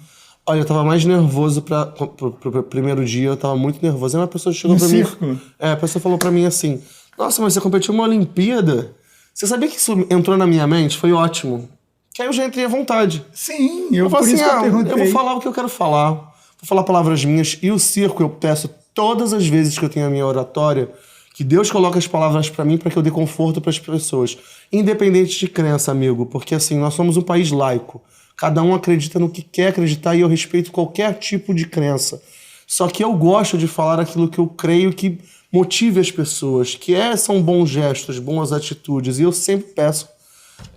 Olha, eu tava mais nervoso pro primeiro dia, eu tava muito nervoso. Aí uma pessoa chegou pra circo? mim... a pessoa falou pra mim assim, nossa, mas você competiu numa Olimpíada? Você sabia que isso entrou na minha mente? Foi ótimo. Que aí eu já entrei à vontade. Sim, Eu por falei isso assim, que eu perguntei. eu vou falar o que eu quero falar. Vou falar palavras minhas. E o circo, eu peço todas as vezes que eu tenho a minha oratória, que Deus coloque as palavras pra mim para que eu dê conforto pras pessoas. Independente de crença, amigo. Porque assim, nós somos um país laico. Cada um acredita no que quer acreditar e eu respeito qualquer tipo de crença. Só que eu gosto de falar aquilo que eu creio que motive as pessoas, que são bons gestos, boas atitudes. E eu sempre peço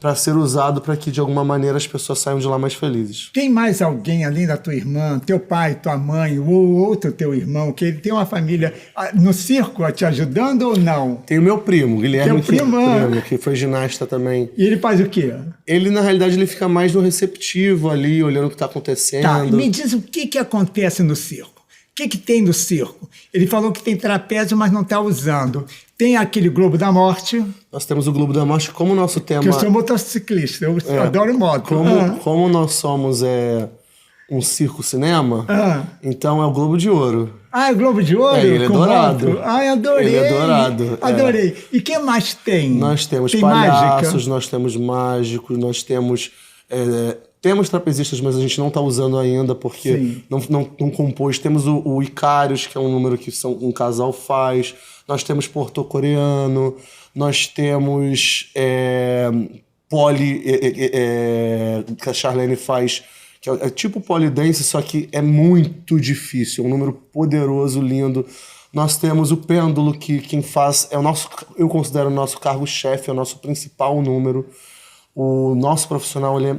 para ser usado para que, de alguma maneira, as pessoas saiam de lá mais felizes. Tem mais alguém, além da tua irmã, teu pai, tua mãe, ou outro teu irmão, que ele tem uma família no circo te ajudando ou não? Tem o meu primo, Guilherme, Teu primo, que foi ginasta também. E ele faz o quê? Ele, na realidade, ele fica mais no receptivo ali, olhando o que está acontecendo. Tá, e me diz o que acontece no circo. O que tem no circo? Ele falou que tem trapézio, mas não está usando. Tem aquele Globo da Morte. Nós temos o Globo da Morte como nosso tema... Que eu sou motociclista, eu adoro moto. Como nós somos um circo-cinema, então é o Globo de Ouro. Ah, é o Globo de Ouro? Ele é dourado. Moto? Ah, adorei. Ele é dourado. Adorei. E quem mais tem? Nós temos tem palhaços, mágica? nós temos mágicos, nós temos... temos trapezistas, mas a gente não está usando ainda porque não compôs. Temos o Icários, que é um número que um casal faz. Nós temos porto-coreano. Nós temos poli... que a Charlene faz, que é tipo polidense, só que é muito difícil. É um número poderoso, lindo. Nós temos o pêndulo, que quem faz é o nosso... Eu considero o nosso cargo-chefe, é o nosso principal número. O nosso profissional, ele é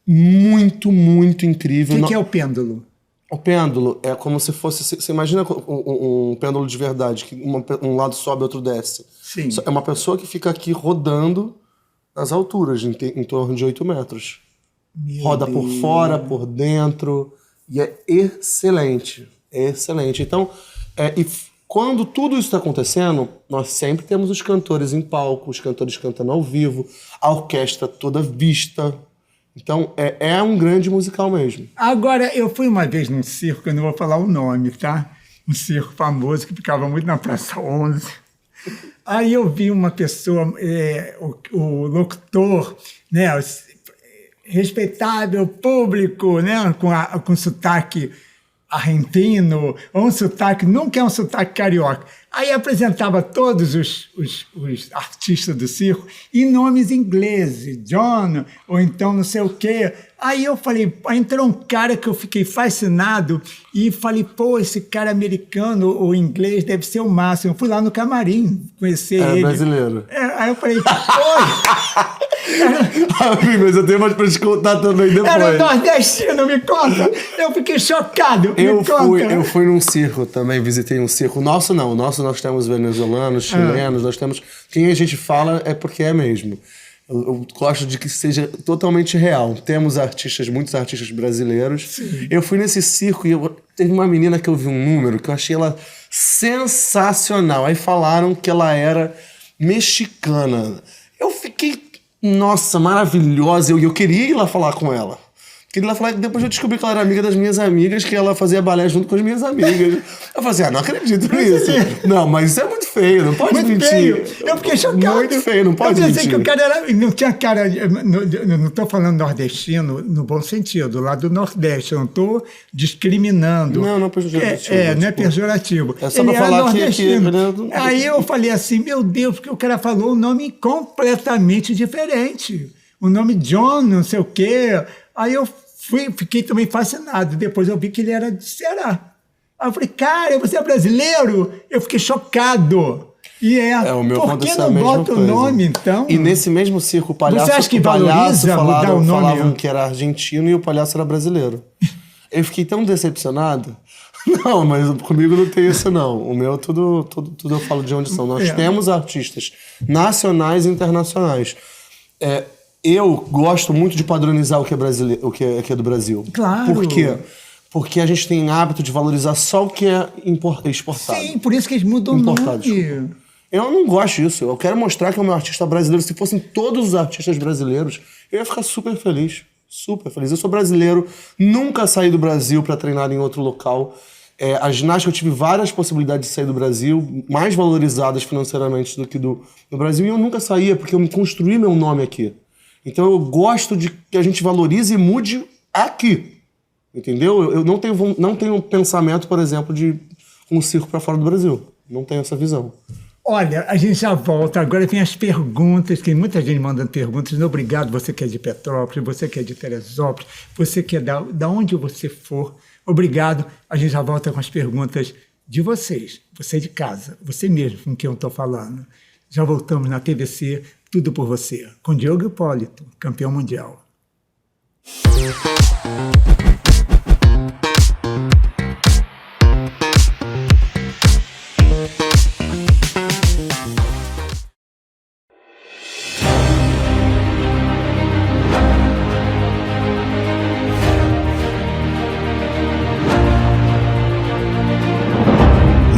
muito, muito incrível. O que é o pêndulo? O pêndulo é como se fosse... Você imagina um pêndulo de verdade, que um lado sobe e outro desce. Sim. É uma pessoa que fica aqui rodando nas alturas, em torno de 8 metros. Roda por fora, por dentro, e é excelente. É excelente. Então, quando tudo isso está acontecendo, nós sempre temos os cantores em palco, os cantores cantando ao vivo, a orquestra toda vista. Então, é um grande musical mesmo. Agora, eu fui uma vez num circo, eu não vou falar o nome, tá? Um circo famoso que ficava muito na Praça 11. Aí eu vi uma pessoa, o locutor, né, respeitável público, né, com sotaque argentino, ou um sotaque, nunca é um sotaque carioca. Aí apresentava todos os artistas do circo em nomes ingleses, John, ou então não sei o quê. Aí eu falei, entrou um cara que eu fiquei fascinado e falei, pô, esse cara americano ou inglês deve ser o máximo. Eu fui lá no camarim conhecer ele. Brasileiro. Aí eu falei, oi! Mas eu tenho mais pra te contar também depois. Era nordestino, me conta. Eu fiquei chocado. Eu fui num circo também, visitei um circo. O nosso não, nós temos venezuelanos, chilenos, nós temos... Quem a gente fala é porque é mesmo. Eu gosto de que seja totalmente real. Temos muitos artistas brasileiros. Sim. Eu fui nesse circo e teve uma menina que eu vi um número que eu achei ela sensacional. Aí falaram que ela era mexicana. Eu fiquei, nossa, maravilhosa. Eu queria ir lá falar com ela. Queria ir lá falar, depois eu descobri que ela era amiga das minhas amigas, que ela fazia balé junto com as minhas amigas. Eu falei assim, não acredito nisso. Não, mas isso é muito feio, não pode muito mentir. Feio. Eu fiquei chocado. Muito feio, não pode mentir. Eu pensei que o cara era... Não tinha cara... Não estou falando nordestino no bom sentido, lá do Nordeste. Eu não estou discriminando. Não é pejorativo. Não é pejorativo. É só para falar que... Aí eu falei assim, meu Deus, porque o cara falou um nome completamente diferente. O nome John, não sei o quê. Aí eu fiquei também fascinado. Depois eu vi que ele era do Ceará. Aí eu falei, cara, você é brasileiro? Eu fiquei chocado. E o meu por que não bota o nome, então? E nesse mesmo circo, o palhaço... Você acha que valoriza mudar o nome? Falavam que era argentino e o palhaço era brasileiro. Eu fiquei tão decepcionado. Não, mas comigo não tem isso, não. O meu, tudo eu falo de onde são. Nós temos artistas nacionais e internacionais. Eu gosto muito de padronizar o que é brasileiro, o que é do Brasil. Claro. Por quê? Porque a gente tem hábito de valorizar só o que é exportado. Sim, por isso que eles mudam o nome. Desculpa. Eu não gosto disso. Eu quero mostrar que é o meu artista brasileiro. Se fossem todos os artistas brasileiros, eu ia ficar super feliz. Super feliz. Eu sou brasileiro, nunca saí do Brasil para treinar em outro local. A ginástica eu tive várias possibilidades de sair do Brasil, mais valorizadas financeiramente do que do Brasil, e eu nunca saía porque eu me construí meu nome aqui. Então eu gosto de que a gente valorize e mude aqui, entendeu? Eu não tenho pensamento, por exemplo, de um circo para fora do Brasil. Não tenho essa visão. Olha, a gente já volta. Agora vem as perguntas. Tem muita gente mandando perguntas. Obrigado, você que é de Petrópolis, você que é de Teresópolis, você que é da onde você for. Obrigado. A gente já volta com as perguntas de vocês. Você de casa, você mesmo com quem eu estou falando. Já voltamos na TVC, Tudo por Você, com Diogo Hipólito, campeão mundial.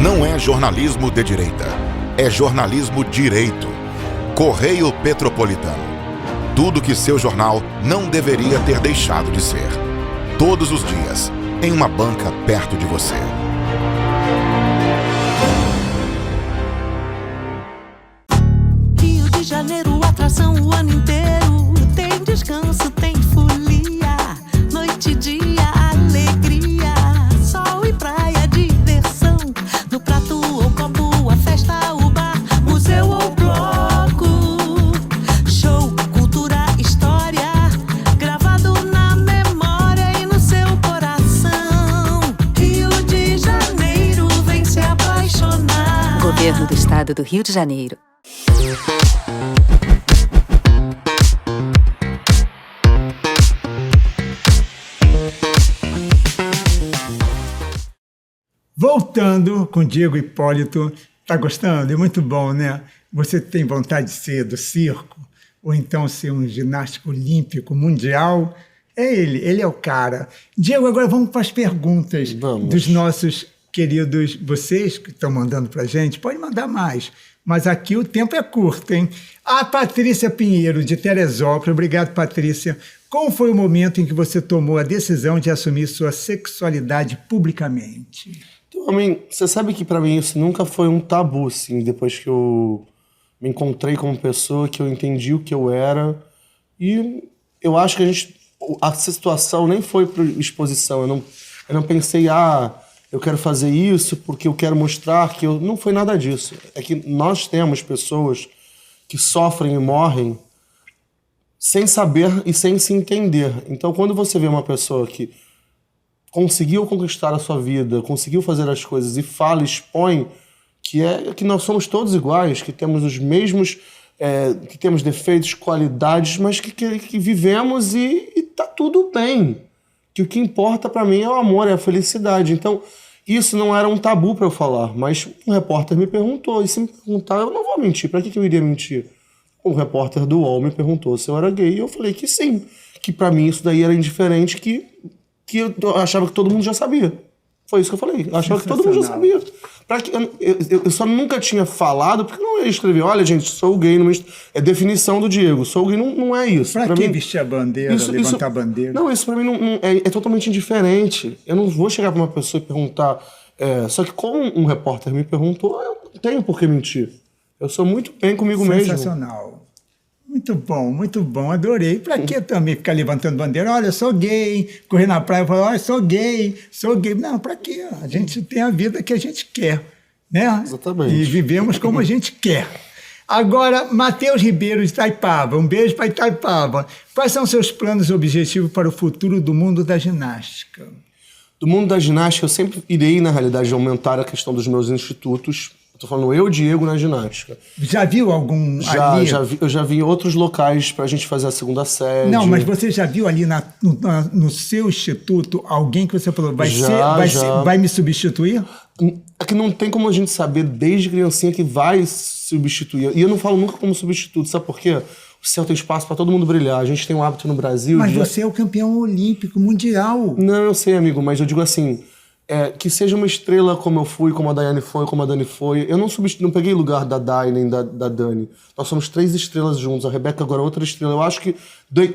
Não é jornalismo de direita, é jornalismo direito. Correio Petropolitano. Tudo que seu jornal não deveria ter deixado de ser. Todos os dias, em uma banca perto de você. Rio de Janeiro, atração o ano inteiro. Tem descanso, tem folia. Noite e dia, alegria. Sol e praia, diversão. No prato ou copo, a festa, o bar, museu ou bloco. Show, cultura, história. Gravado na memória e no seu coração. Rio de Janeiro, vem se apaixonar. Governo do Estado do Rio de Janeiro. Voltando com Diego Hipólito. Tá gostando? É muito bom, né? Você tem vontade de ser do circo? Ou então ser um ginástico olímpico mundial? É ele é o cara. Diego, agora vamos para as perguntas dos nossos queridos, vocês que estão mandando para a gente. Pode mandar mais, mas aqui o tempo é curto, hein? A Patrícia Pinheiro, de Teresópolis. Obrigado, Patrícia. Como foi o momento em que você tomou a decisão de assumir sua sexualidade publicamente? Você sabe que pra mim isso nunca foi um tabu, assim, depois que eu me encontrei como pessoa, que eu entendi o que eu era. E eu acho que a situação nem foi por exposição. Eu não pensei, eu quero fazer isso porque eu quero mostrar que eu... Não foi nada disso. É que nós temos pessoas que sofrem e morrem sem saber e sem se entender. Então, quando você vê uma pessoa que conseguiu conquistar a sua vida, conseguiu fazer as coisas e fala, expõe que nós somos todos iguais, que temos os mesmos, que temos defeitos, qualidades, mas que vivemos e tá tudo bem. Que o que importa para mim é o amor, é a felicidade. Então, isso não era um tabu para eu falar, mas um repórter me perguntou, e se me perguntar, eu não vou mentir. Para que eu iria mentir? O repórter do UOL me perguntou se eu era gay, e eu falei que sim, que para mim isso daí era indiferente, que eu achava que todo mundo já sabia. Foi isso que eu falei. Eu achava que todo mundo já sabia. Eu só nunca tinha falado, porque não ia escrever, olha, gente, sou gay. É definição do Diego. Sou gay, não é isso. Pra que vestir a bandeira, levantar a bandeira? Não, isso pra mim é totalmente indiferente. Eu não vou chegar pra uma pessoa e perguntar. Só que como um repórter me perguntou, eu não tenho por que mentir. Eu sou muito bem comigo mesmo. Sensacional. Muito bom, adorei. Pra que também ficar levantando bandeira? Olha, eu sou gay, correr na praia e falar, olha, sou gay. Não, pra quê? A gente tem a vida que a gente quer, né? Exatamente. E vivemos como a gente quer. Agora, Matheus Ribeiro, de Itaipava. Um beijo para Itaipava. Quais são seus planos e objetivos para o futuro do mundo da ginástica? Do mundo da ginástica, eu sempre irei, na realidade, aumentar a questão dos meus institutos. Estou falando eu, Diego, na ginástica. Já viu algum ali? Eu já vi em outros locais para a gente fazer a segunda sede. Não, mas você já viu ali no seu instituto alguém que você falou, vai me substituir? É que não tem como a gente saber desde criancinha que vai substituir. E eu não falo nunca como substituto, sabe por quê? O céu tem espaço para todo mundo brilhar. A gente tem um hábito no Brasil... Mas você é o campeão olímpico mundial. Não, eu sei, amigo, mas eu digo assim... que seja uma estrela como eu fui, como a Daiane foi, como a Dani foi. Eu não peguei lugar da Dai nem da Dani. Nós somos 3 estrelas juntos. A Rebeca agora é outra estrela. Eu acho que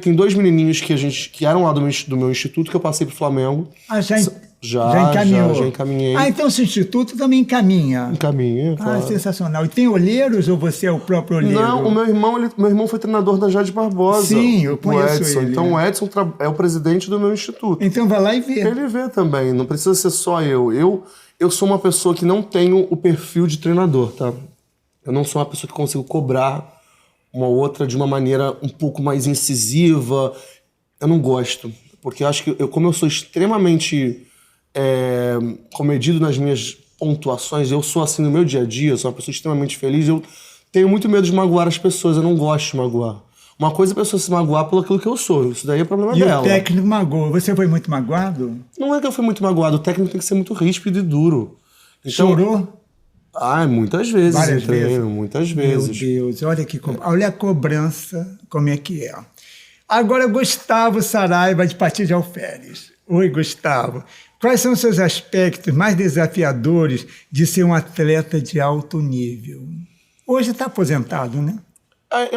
tem 2 menininhos que eram lá do meu instituto que eu passei pro Flamengo. Já encaminhou? Já encaminhei. Então o seu instituto também encaminha? Encaminha, claro. Sensacional. E tem olheiros ou você é o próprio olheiro? Não, meu irmão foi treinador da Jade Barbosa. Sim, eu conheço Edson. ele. Então o Edson é o presidente do meu instituto. Então vai lá e vê. Ele vê também, não precisa ser só eu. Eu sou uma pessoa que não tenho o perfil de treinador, tá? Eu não sou uma pessoa que consigo cobrar uma outra de uma maneira um pouco mais incisiva. Eu não gosto. Porque eu acho que como eu sou extremamente comedido nas minhas pontuações, eu sou assim no meu dia a dia, eu sou uma pessoa extremamente feliz, eu tenho muito medo de magoar as pessoas, eu não gosto de magoar. Uma coisa é a pessoa se magoar pelo aquilo que eu sou, isso daí é problema dela. E o técnico magoou, você foi muito magoado? Não é que eu fui muito magoado, o técnico tem que ser muito ríspido e duro. Então, Chorou? Muitas vezes. Várias vezes? Muitas vezes. Meu Deus, olha a cobrança, como é que é. Agora, Gustavo Saraiva, de Paty de Alferes. Oi, Gustavo. Quais são os seus aspectos mais desafiadores de ser um atleta de alto nível? Hoje está aposentado, né?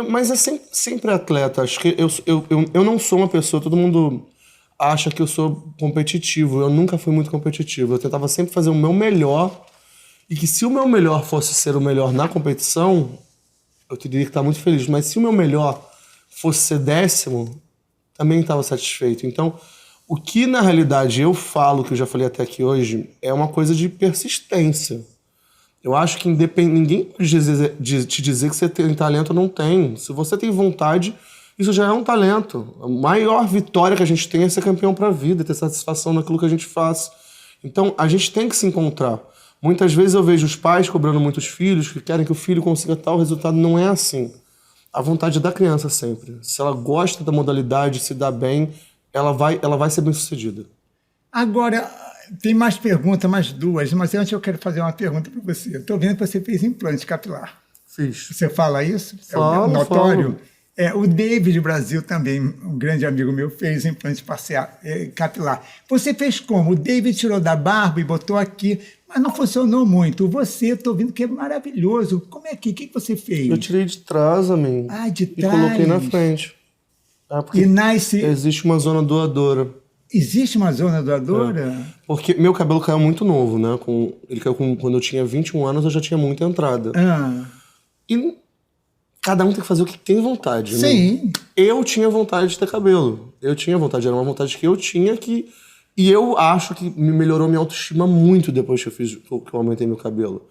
Mas é sempre atleta. Acho que eu não sou uma pessoa... Todo mundo acha que eu sou competitivo. Eu nunca fui muito competitivo. Eu tentava sempre fazer o meu melhor. E que se o meu melhor fosse ser o melhor na competição, eu teria que estar muito feliz. Mas se o meu melhor fosse ser 10º, também estava satisfeito. Então... O que, na realidade, eu falo, que eu já falei até aqui hoje, é uma coisa de persistência. Eu acho que ninguém pode te dizer que você tem talento ou não tem. Se você tem vontade, isso já é um talento. A maior vitória que a gente tem é ser campeão para a vida, ter satisfação naquilo que a gente faz. Então, a gente tem que se encontrar. Muitas vezes eu vejo os pais cobrando muitos filhos, que querem que o filho consiga tal resultado. Não é assim. A vontade é da criança sempre. Se ela gosta da modalidade, se dá bem... Ela vai ser bem-sucedida. Agora, tem mais perguntas, mais 2, mas antes eu quero fazer uma pergunta para você. Eu estou vendo que você fez implante capilar. Fiz. Você fala isso? Falo, é notório? Falo. O David Brasil também, um grande amigo meu, fez implante capilar. Você fez como? O David tirou da barba e botou aqui, mas não funcionou muito. Você, estou vendo que é maravilhoso. Como é que? O que você fez? Eu tirei de trás, amigo. De trás. E coloquei na frente. E nasce... Existe uma zona doadora. Existe uma zona doadora? Porque meu cabelo caiu muito novo, né? Ele caiu quando eu tinha 21 anos, eu já tinha muita entrada. E cada um tem que fazer o que tem vontade. Sim. Né? Eu tinha vontade de ter cabelo. Eu tinha vontade, era uma vontade que eu tinha que... E eu acho que me melhorou minha autoestima muito depois que eu aumentei meu cabelo.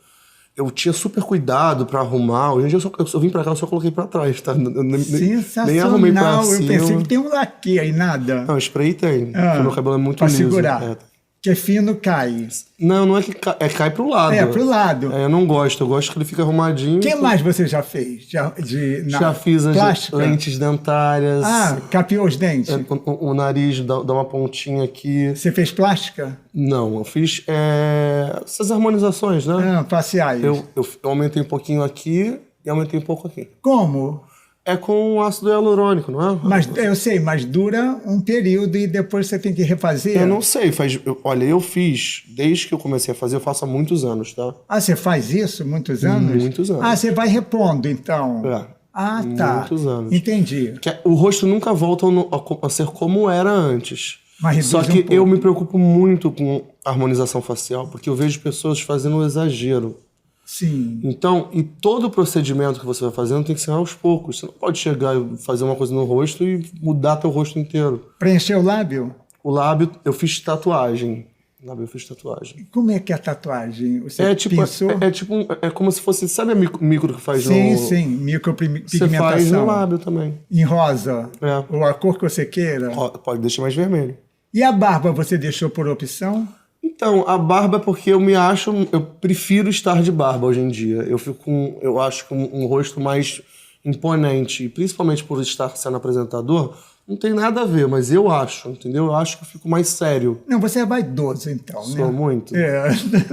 Eu tinha super cuidado pra arrumar. Hoje em dia eu só vim pra cá, eu só coloquei pra trás, tá? Sensacional. Nem arrumei pra cima. Eu pensei que tem um laque aí, nada. Não, spray tem. Porque meu cabelo é muito liso. Pra segurar. Que é fino, cai. Não é que cai, cai pro lado. Pro lado. Eu não gosto. Eu gosto que ele fica arrumadinho. O que mais você já fez? Já fiz as plástica? Lentes dentárias. Capiou os dentes? O nariz dá uma pontinha aqui. Você fez plástica? Não, eu fiz essas harmonizações, né? Faciais. Eu aumentei um pouquinho aqui e aumentei um pouco aqui. Como? É com ácido hialurônico, não é? Eu sei, mas dura um período e depois você tem que refazer? Eu não sei. Olha, eu fiz, desde que eu comecei a fazer, eu faço há muitos anos, tá? Você faz isso muitos anos? Muitos anos. Você vai repondo, então? Tá. Muitos anos. Entendi. O rosto nunca volta a ser como era antes. Mas só que eu me preocupo muito com harmonização facial, porque eu vejo pessoas fazendo um exagero. Sim. Então, e todo procedimento que você vai fazendo tem que ser aos poucos. Você não pode chegar e fazer uma coisa no rosto e mudar teu rosto inteiro. Preencher o lábio? O lábio, eu fiz tatuagem. Como é que é a tatuagem? Você pensou? É como se fosse... Sabe a micro que faz Sim, micropigmentação. Você faz no lábio também. Em rosa? Ou a cor que você queira? Pode deixar mais vermelho. E a barba você deixou por opção? Então, a barba é porque eu prefiro estar de barba hoje em dia. Eu acho que um rosto mais imponente, principalmente por estar sendo apresentador, não tem nada a ver, mas eu acho, entendeu? Eu acho que eu fico mais sério. Não, você é vaidoso, então, né? Sou muito.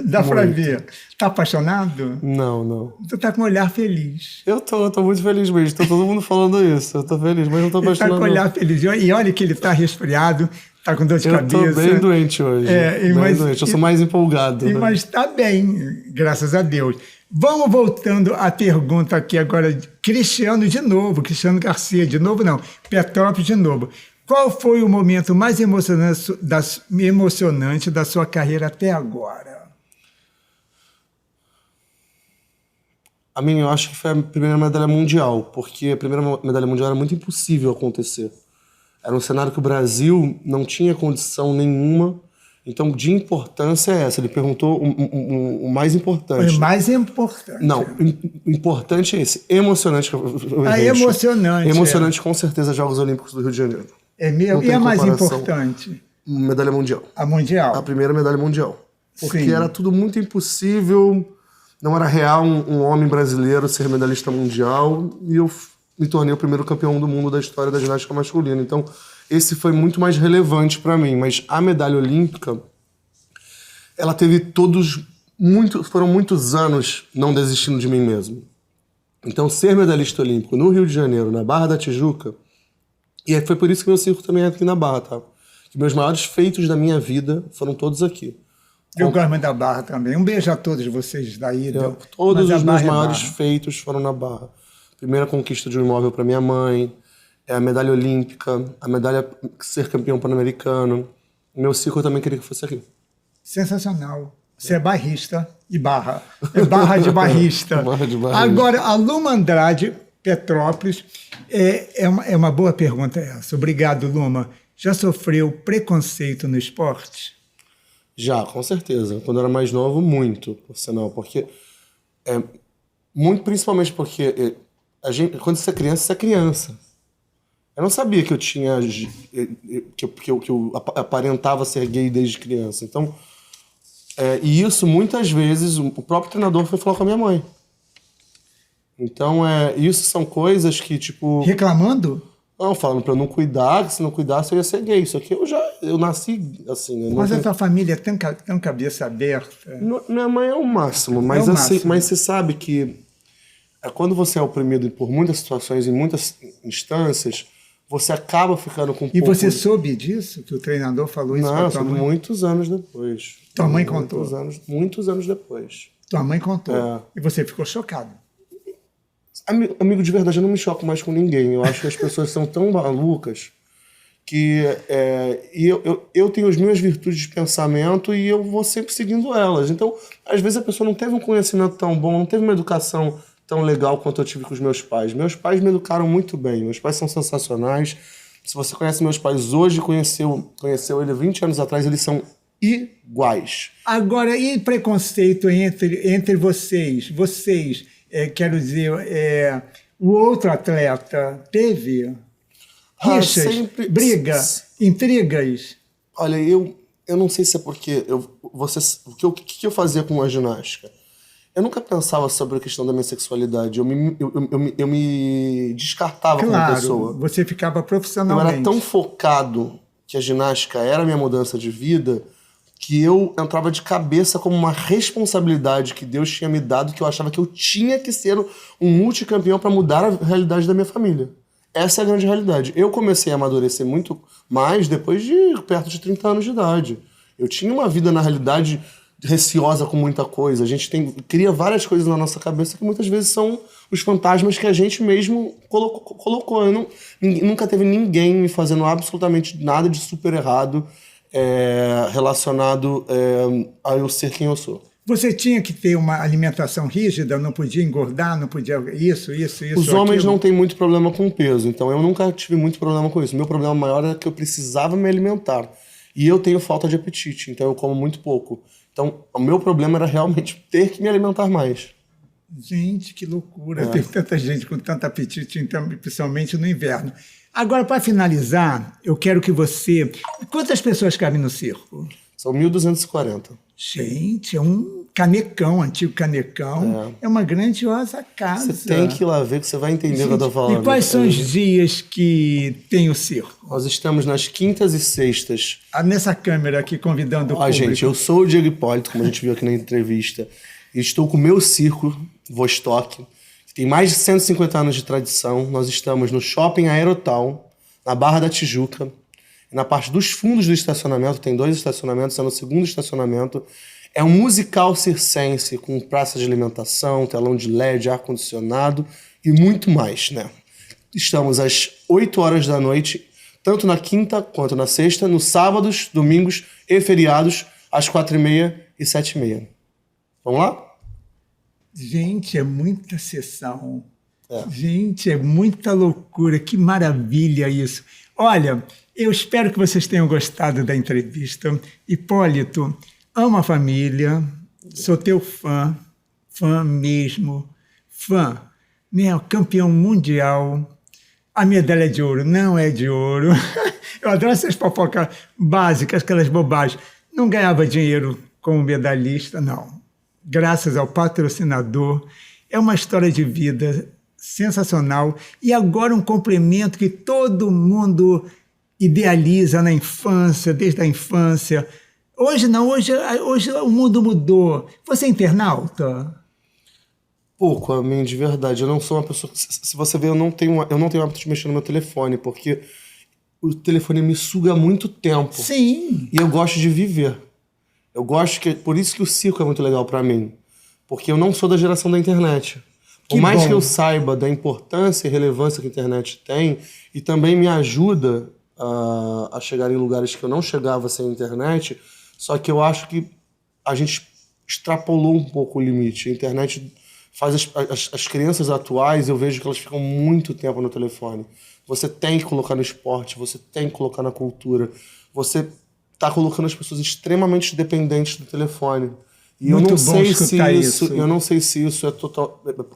Dá pra ver. Tá apaixonado? Não. Você tá com um olhar feliz. Eu tô muito feliz mesmo. Tá todo mundo falando isso. Eu tô feliz, mas não tô apaixonado. Ele tá com um olhar feliz. E olha que ele tá resfriado, Tá com dor de Eu cabeça. tô bem doente hoje. Bem doente. Eu sou mais empolgado. Né? Mas está bem, graças a Deus. Vamos voltando à pergunta aqui agora. Cristiano de novo, Cristiano Garcia de novo não, Petrópolis de novo. Qual foi o momento mais emocionante da sua carreira até agora? A minha, eu acho que foi a primeira medalha mundial, porque a primeira medalha mundial era muito impossível acontecer. Era um cenário que o Brasil não tinha condição nenhuma. Então, de importância é essa. Ele perguntou o mais importante. O mais importante. Não, o importante é esse. Emocionante. Emocionante. Emocionante, com certeza, Jogos Olímpicos do Rio de Janeiro. É mesmo? E a mais importante? Medalha mundial. A mundial? A primeira medalha mundial. Porque Sim. era tudo muito impossível. Não era real um homem brasileiro ser medalhista mundial. E eu me tornei o primeiro campeão do mundo da história da ginástica masculina. Então, esse foi muito mais relevante para mim. Mas a medalha olímpica, ela teve foram muitos anos não desistindo de mim mesmo. Então, ser medalhista olímpico no Rio de Janeiro, na Barra da Tijuca, e foi por isso que meu circo também é aqui na Barra, tá? Que meus maiores feitos da minha vida foram todos aqui. Eu gosto muito da Barra também. Um beijo a todos vocês daí. Todos os meus maiores feitos foram na Barra. Primeira conquista de um imóvel para minha mãe, a medalha olímpica, a medalha ser campeão pan-americano. O meu circo eu também queria que fosse aqui. Sensacional. Você é barrista e barra. É barra de barrista. Barra de barrista. Agora, a Luma Andrade, Petrópolis, é uma boa pergunta essa. Obrigado, Luma. Já sofreu preconceito no esporte? Já, com certeza. Quando eu era mais novo, muito, por sinal. Porque, principalmente porque quando você é criança. Eu não sabia que eu tinha... que eu aparentava ser gay desde criança. Então, e isso, muitas vezes, o próprio treinador foi falar com a minha mãe. Então, isso são coisas que, tipo... Reclamando? Não, falando pra eu não cuidar, que se não cuidasse eu ia ser gay. Isso aqui eu nasci assim. Mas a tua família tem cabeça aberta? Minha mãe é o máximo, mas mas você sabe que quando você é oprimido por muitas situações, em muitas instâncias, você acaba ficando com E você soube disso? Que o treinador falou isso pra tua mãe? Muitos anos depois. Tua mãe contou? Muitos anos depois. Tua mãe contou. E você ficou chocado? Amigo, de verdade, eu não me choco mais com ninguém. Eu acho que as pessoas são tão malucas que eu tenho as minhas virtudes de pensamento e eu vou sempre seguindo elas. Então, às vezes a pessoa não teve um conhecimento tão bom, não teve uma educação tão legal quanto eu tive com os meus pais. Meus pais me educaram muito bem. Meus pais são sensacionais. Se você conhece meus pais hoje, conheceu ele 20 anos atrás, eles são iguais. Agora, e preconceito entre vocês? Quero dizer, o outro atleta teve rixas, brigas, intrigas? Olha, eu não sei se é porque o que eu fazia com a ginástica? Eu nunca pensava sobre a questão da minha sexualidade. Eu me descartava como pessoa. Claro, você ficava profissionalmente. Eu era tão focado que a ginástica era a minha mudança de vida que eu entrava de cabeça como uma responsabilidade que Deus tinha me dado, que eu achava que eu tinha que ser um multicampeão para mudar a realidade da minha família. Essa é a grande realidade. Eu comecei a amadurecer muito mais depois de perto de 30 anos de idade. Eu tinha uma vida, na realidade, receosa com muita coisa. A gente cria várias coisas na nossa cabeça que muitas vezes são os fantasmas que a gente mesmo colocou. Nunca teve ninguém me fazendo absolutamente nada de super errado relacionado a eu ser quem eu sou. Você tinha que ter uma alimentação rígida, não podia engordar, não podia isso. Os homens não têm muito problema com peso, então eu nunca tive muito problema com isso. Meu problema maior era que eu precisava me alimentar. E eu tenho falta de apetite, então eu como muito pouco. Então, o meu problema era realmente ter que me alimentar mais. Gente, que loucura. Tem tanta gente com tanto apetite, então, principalmente no inverno. Agora, para finalizar, eu quero que você... Quantas pessoas cabem no circo? São 1.240. Gente, é um canecão, antigo canecão. É uma grandiosa casa. Você tem que ir lá ver que você vai entender o que eu estou falando. E quais são os dias que tem o circo? Nós estamos nas quintas e sextas. Nessa câmera aqui, convidando o público. Gente, eu sou o Diego Hipólito, como a gente viu aqui na entrevista. E estou com o meu circo, Vostok, que tem mais de 150 anos de tradição. Nós estamos no Shopping Aerotown, na Barra da Tijuca. Na parte dos fundos do estacionamento, tem 2 estacionamentos, é no segundo estacionamento. É um musical circense com praça de alimentação, telão de LED, ar-condicionado e muito mais, né? Estamos às 8 horas da noite, tanto na quinta quanto na sexta, nos sábados, domingos e feriados, às 4h30 e 7h30. Vamos lá? Gente, é muita sessão. Gente, é muita loucura. Que maravilha isso. Olha, eu espero que vocês tenham gostado da entrevista. Hipólito, amo a família, sou teu fã mesmo, fã, né? Campeão mundial. A medalha de ouro não é de ouro. Eu adoro essas fofocas básicas, aquelas bobagens. Não ganhava dinheiro como medalhista, não. Graças ao patrocinador. É uma história de vida sensacional. E agora um complemento que todo mundo idealiza na infância, desde a infância. Hoje não, hoje o mundo mudou. Você é internauta? Pouco, a mim, de verdade. Eu não sou uma pessoa... Se você ver, eu não tenho hábito de mexer no meu telefone, porque o telefone me suga há muito tempo. Sim. E eu gosto de viver. Eu gosto que... Por isso que o circo é muito legal pra mim. Porque eu não sou da geração da internet. Por mais que eu saiba da importância e relevância que a internet tem, e também me ajuda a chegar em lugares que eu não chegava sem internet, só que eu acho que a gente extrapolou um pouco o limite. A internet faz as crianças atuais, eu vejo que elas ficam muito tempo no telefone. Você tem que colocar no esporte, você tem que colocar na cultura. Você está colocando as pessoas extremamente dependentes do telefone. E eu não sei se isso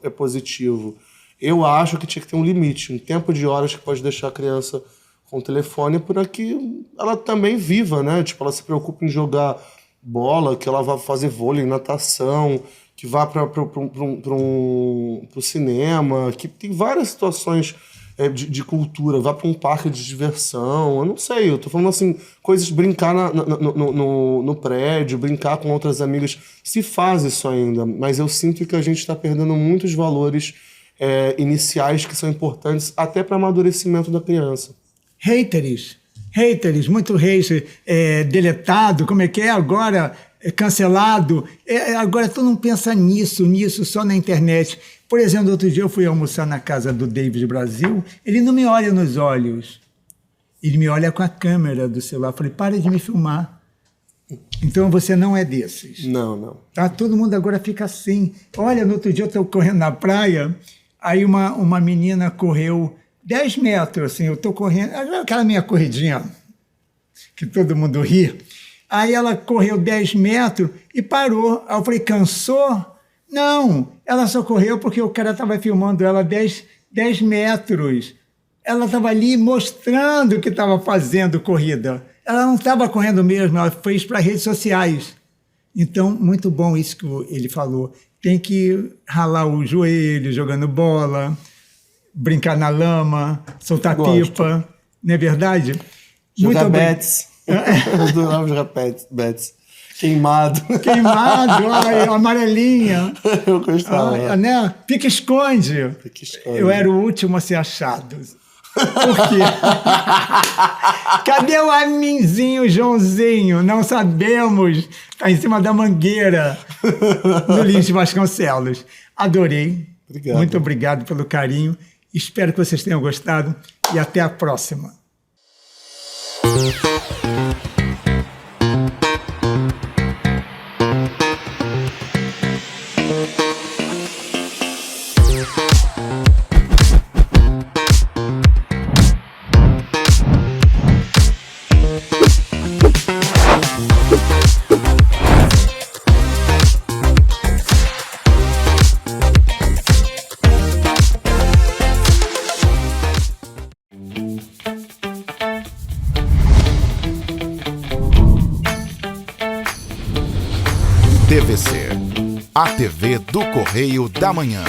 é positivo. Eu acho que tinha que ter um limite, um tempo de horas que pode deixar a criança com o telefone para que ela também viva, né? Tipo, ela se preocupe em jogar bola, que ela vá fazer vôlei, natação, que vá para o cinema, que tem várias situações de cultura, vá para um parque de diversão, eu não sei, eu tô falando assim, coisas, brincar no prédio, brincar com outras amigas, se faz isso ainda, mas eu sinto que a gente está perdendo muitos valores iniciais que são importantes até para amadurecimento da criança. Haters, muito hater, deletado, como é que é agora, cancelado, agora tu não pensa nisso só na internet. Por exemplo, outro dia eu fui almoçar na casa do David Brasil, ele não me olha nos olhos, ele me olha com a câmera do celular, eu falei, para de me filmar. Então você não é desses. Não. Tá? Todo mundo agora fica assim. Olha, no outro dia eu estou correndo na praia, aí uma menina correu 10 metros, assim, eu estou correndo, aquela minha corridinha, que todo mundo ri. Aí ela correu 10 metros e parou. Aí eu falei, cansou? Não, ela só correu porque o cara estava filmando ela 10 metros. Ela estava ali mostrando que estava fazendo corrida. Ela não estava correndo mesmo, ela fez para redes sociais. Então, muito bom isso que ele falou. Tem que ralar o joelho jogando bola, brincar na lama, soltar pipa. Não é verdade? Jogar bets. Eu adorava jogar bets. Queimado, olha, amarelinha. Eu gostava. Né? Pique-esconde. Eu era o último a ser achado. Por quê? Cadê o Aminzinho, o Joãozinho? Não sabemos. Está em cima da mangueira do Lins de Vasconcelos. Adorei. Obrigado. Muito obrigado pelo carinho. Espero que vocês tenham gostado e até a próxima. TVC, a TV do Correio da Manhã.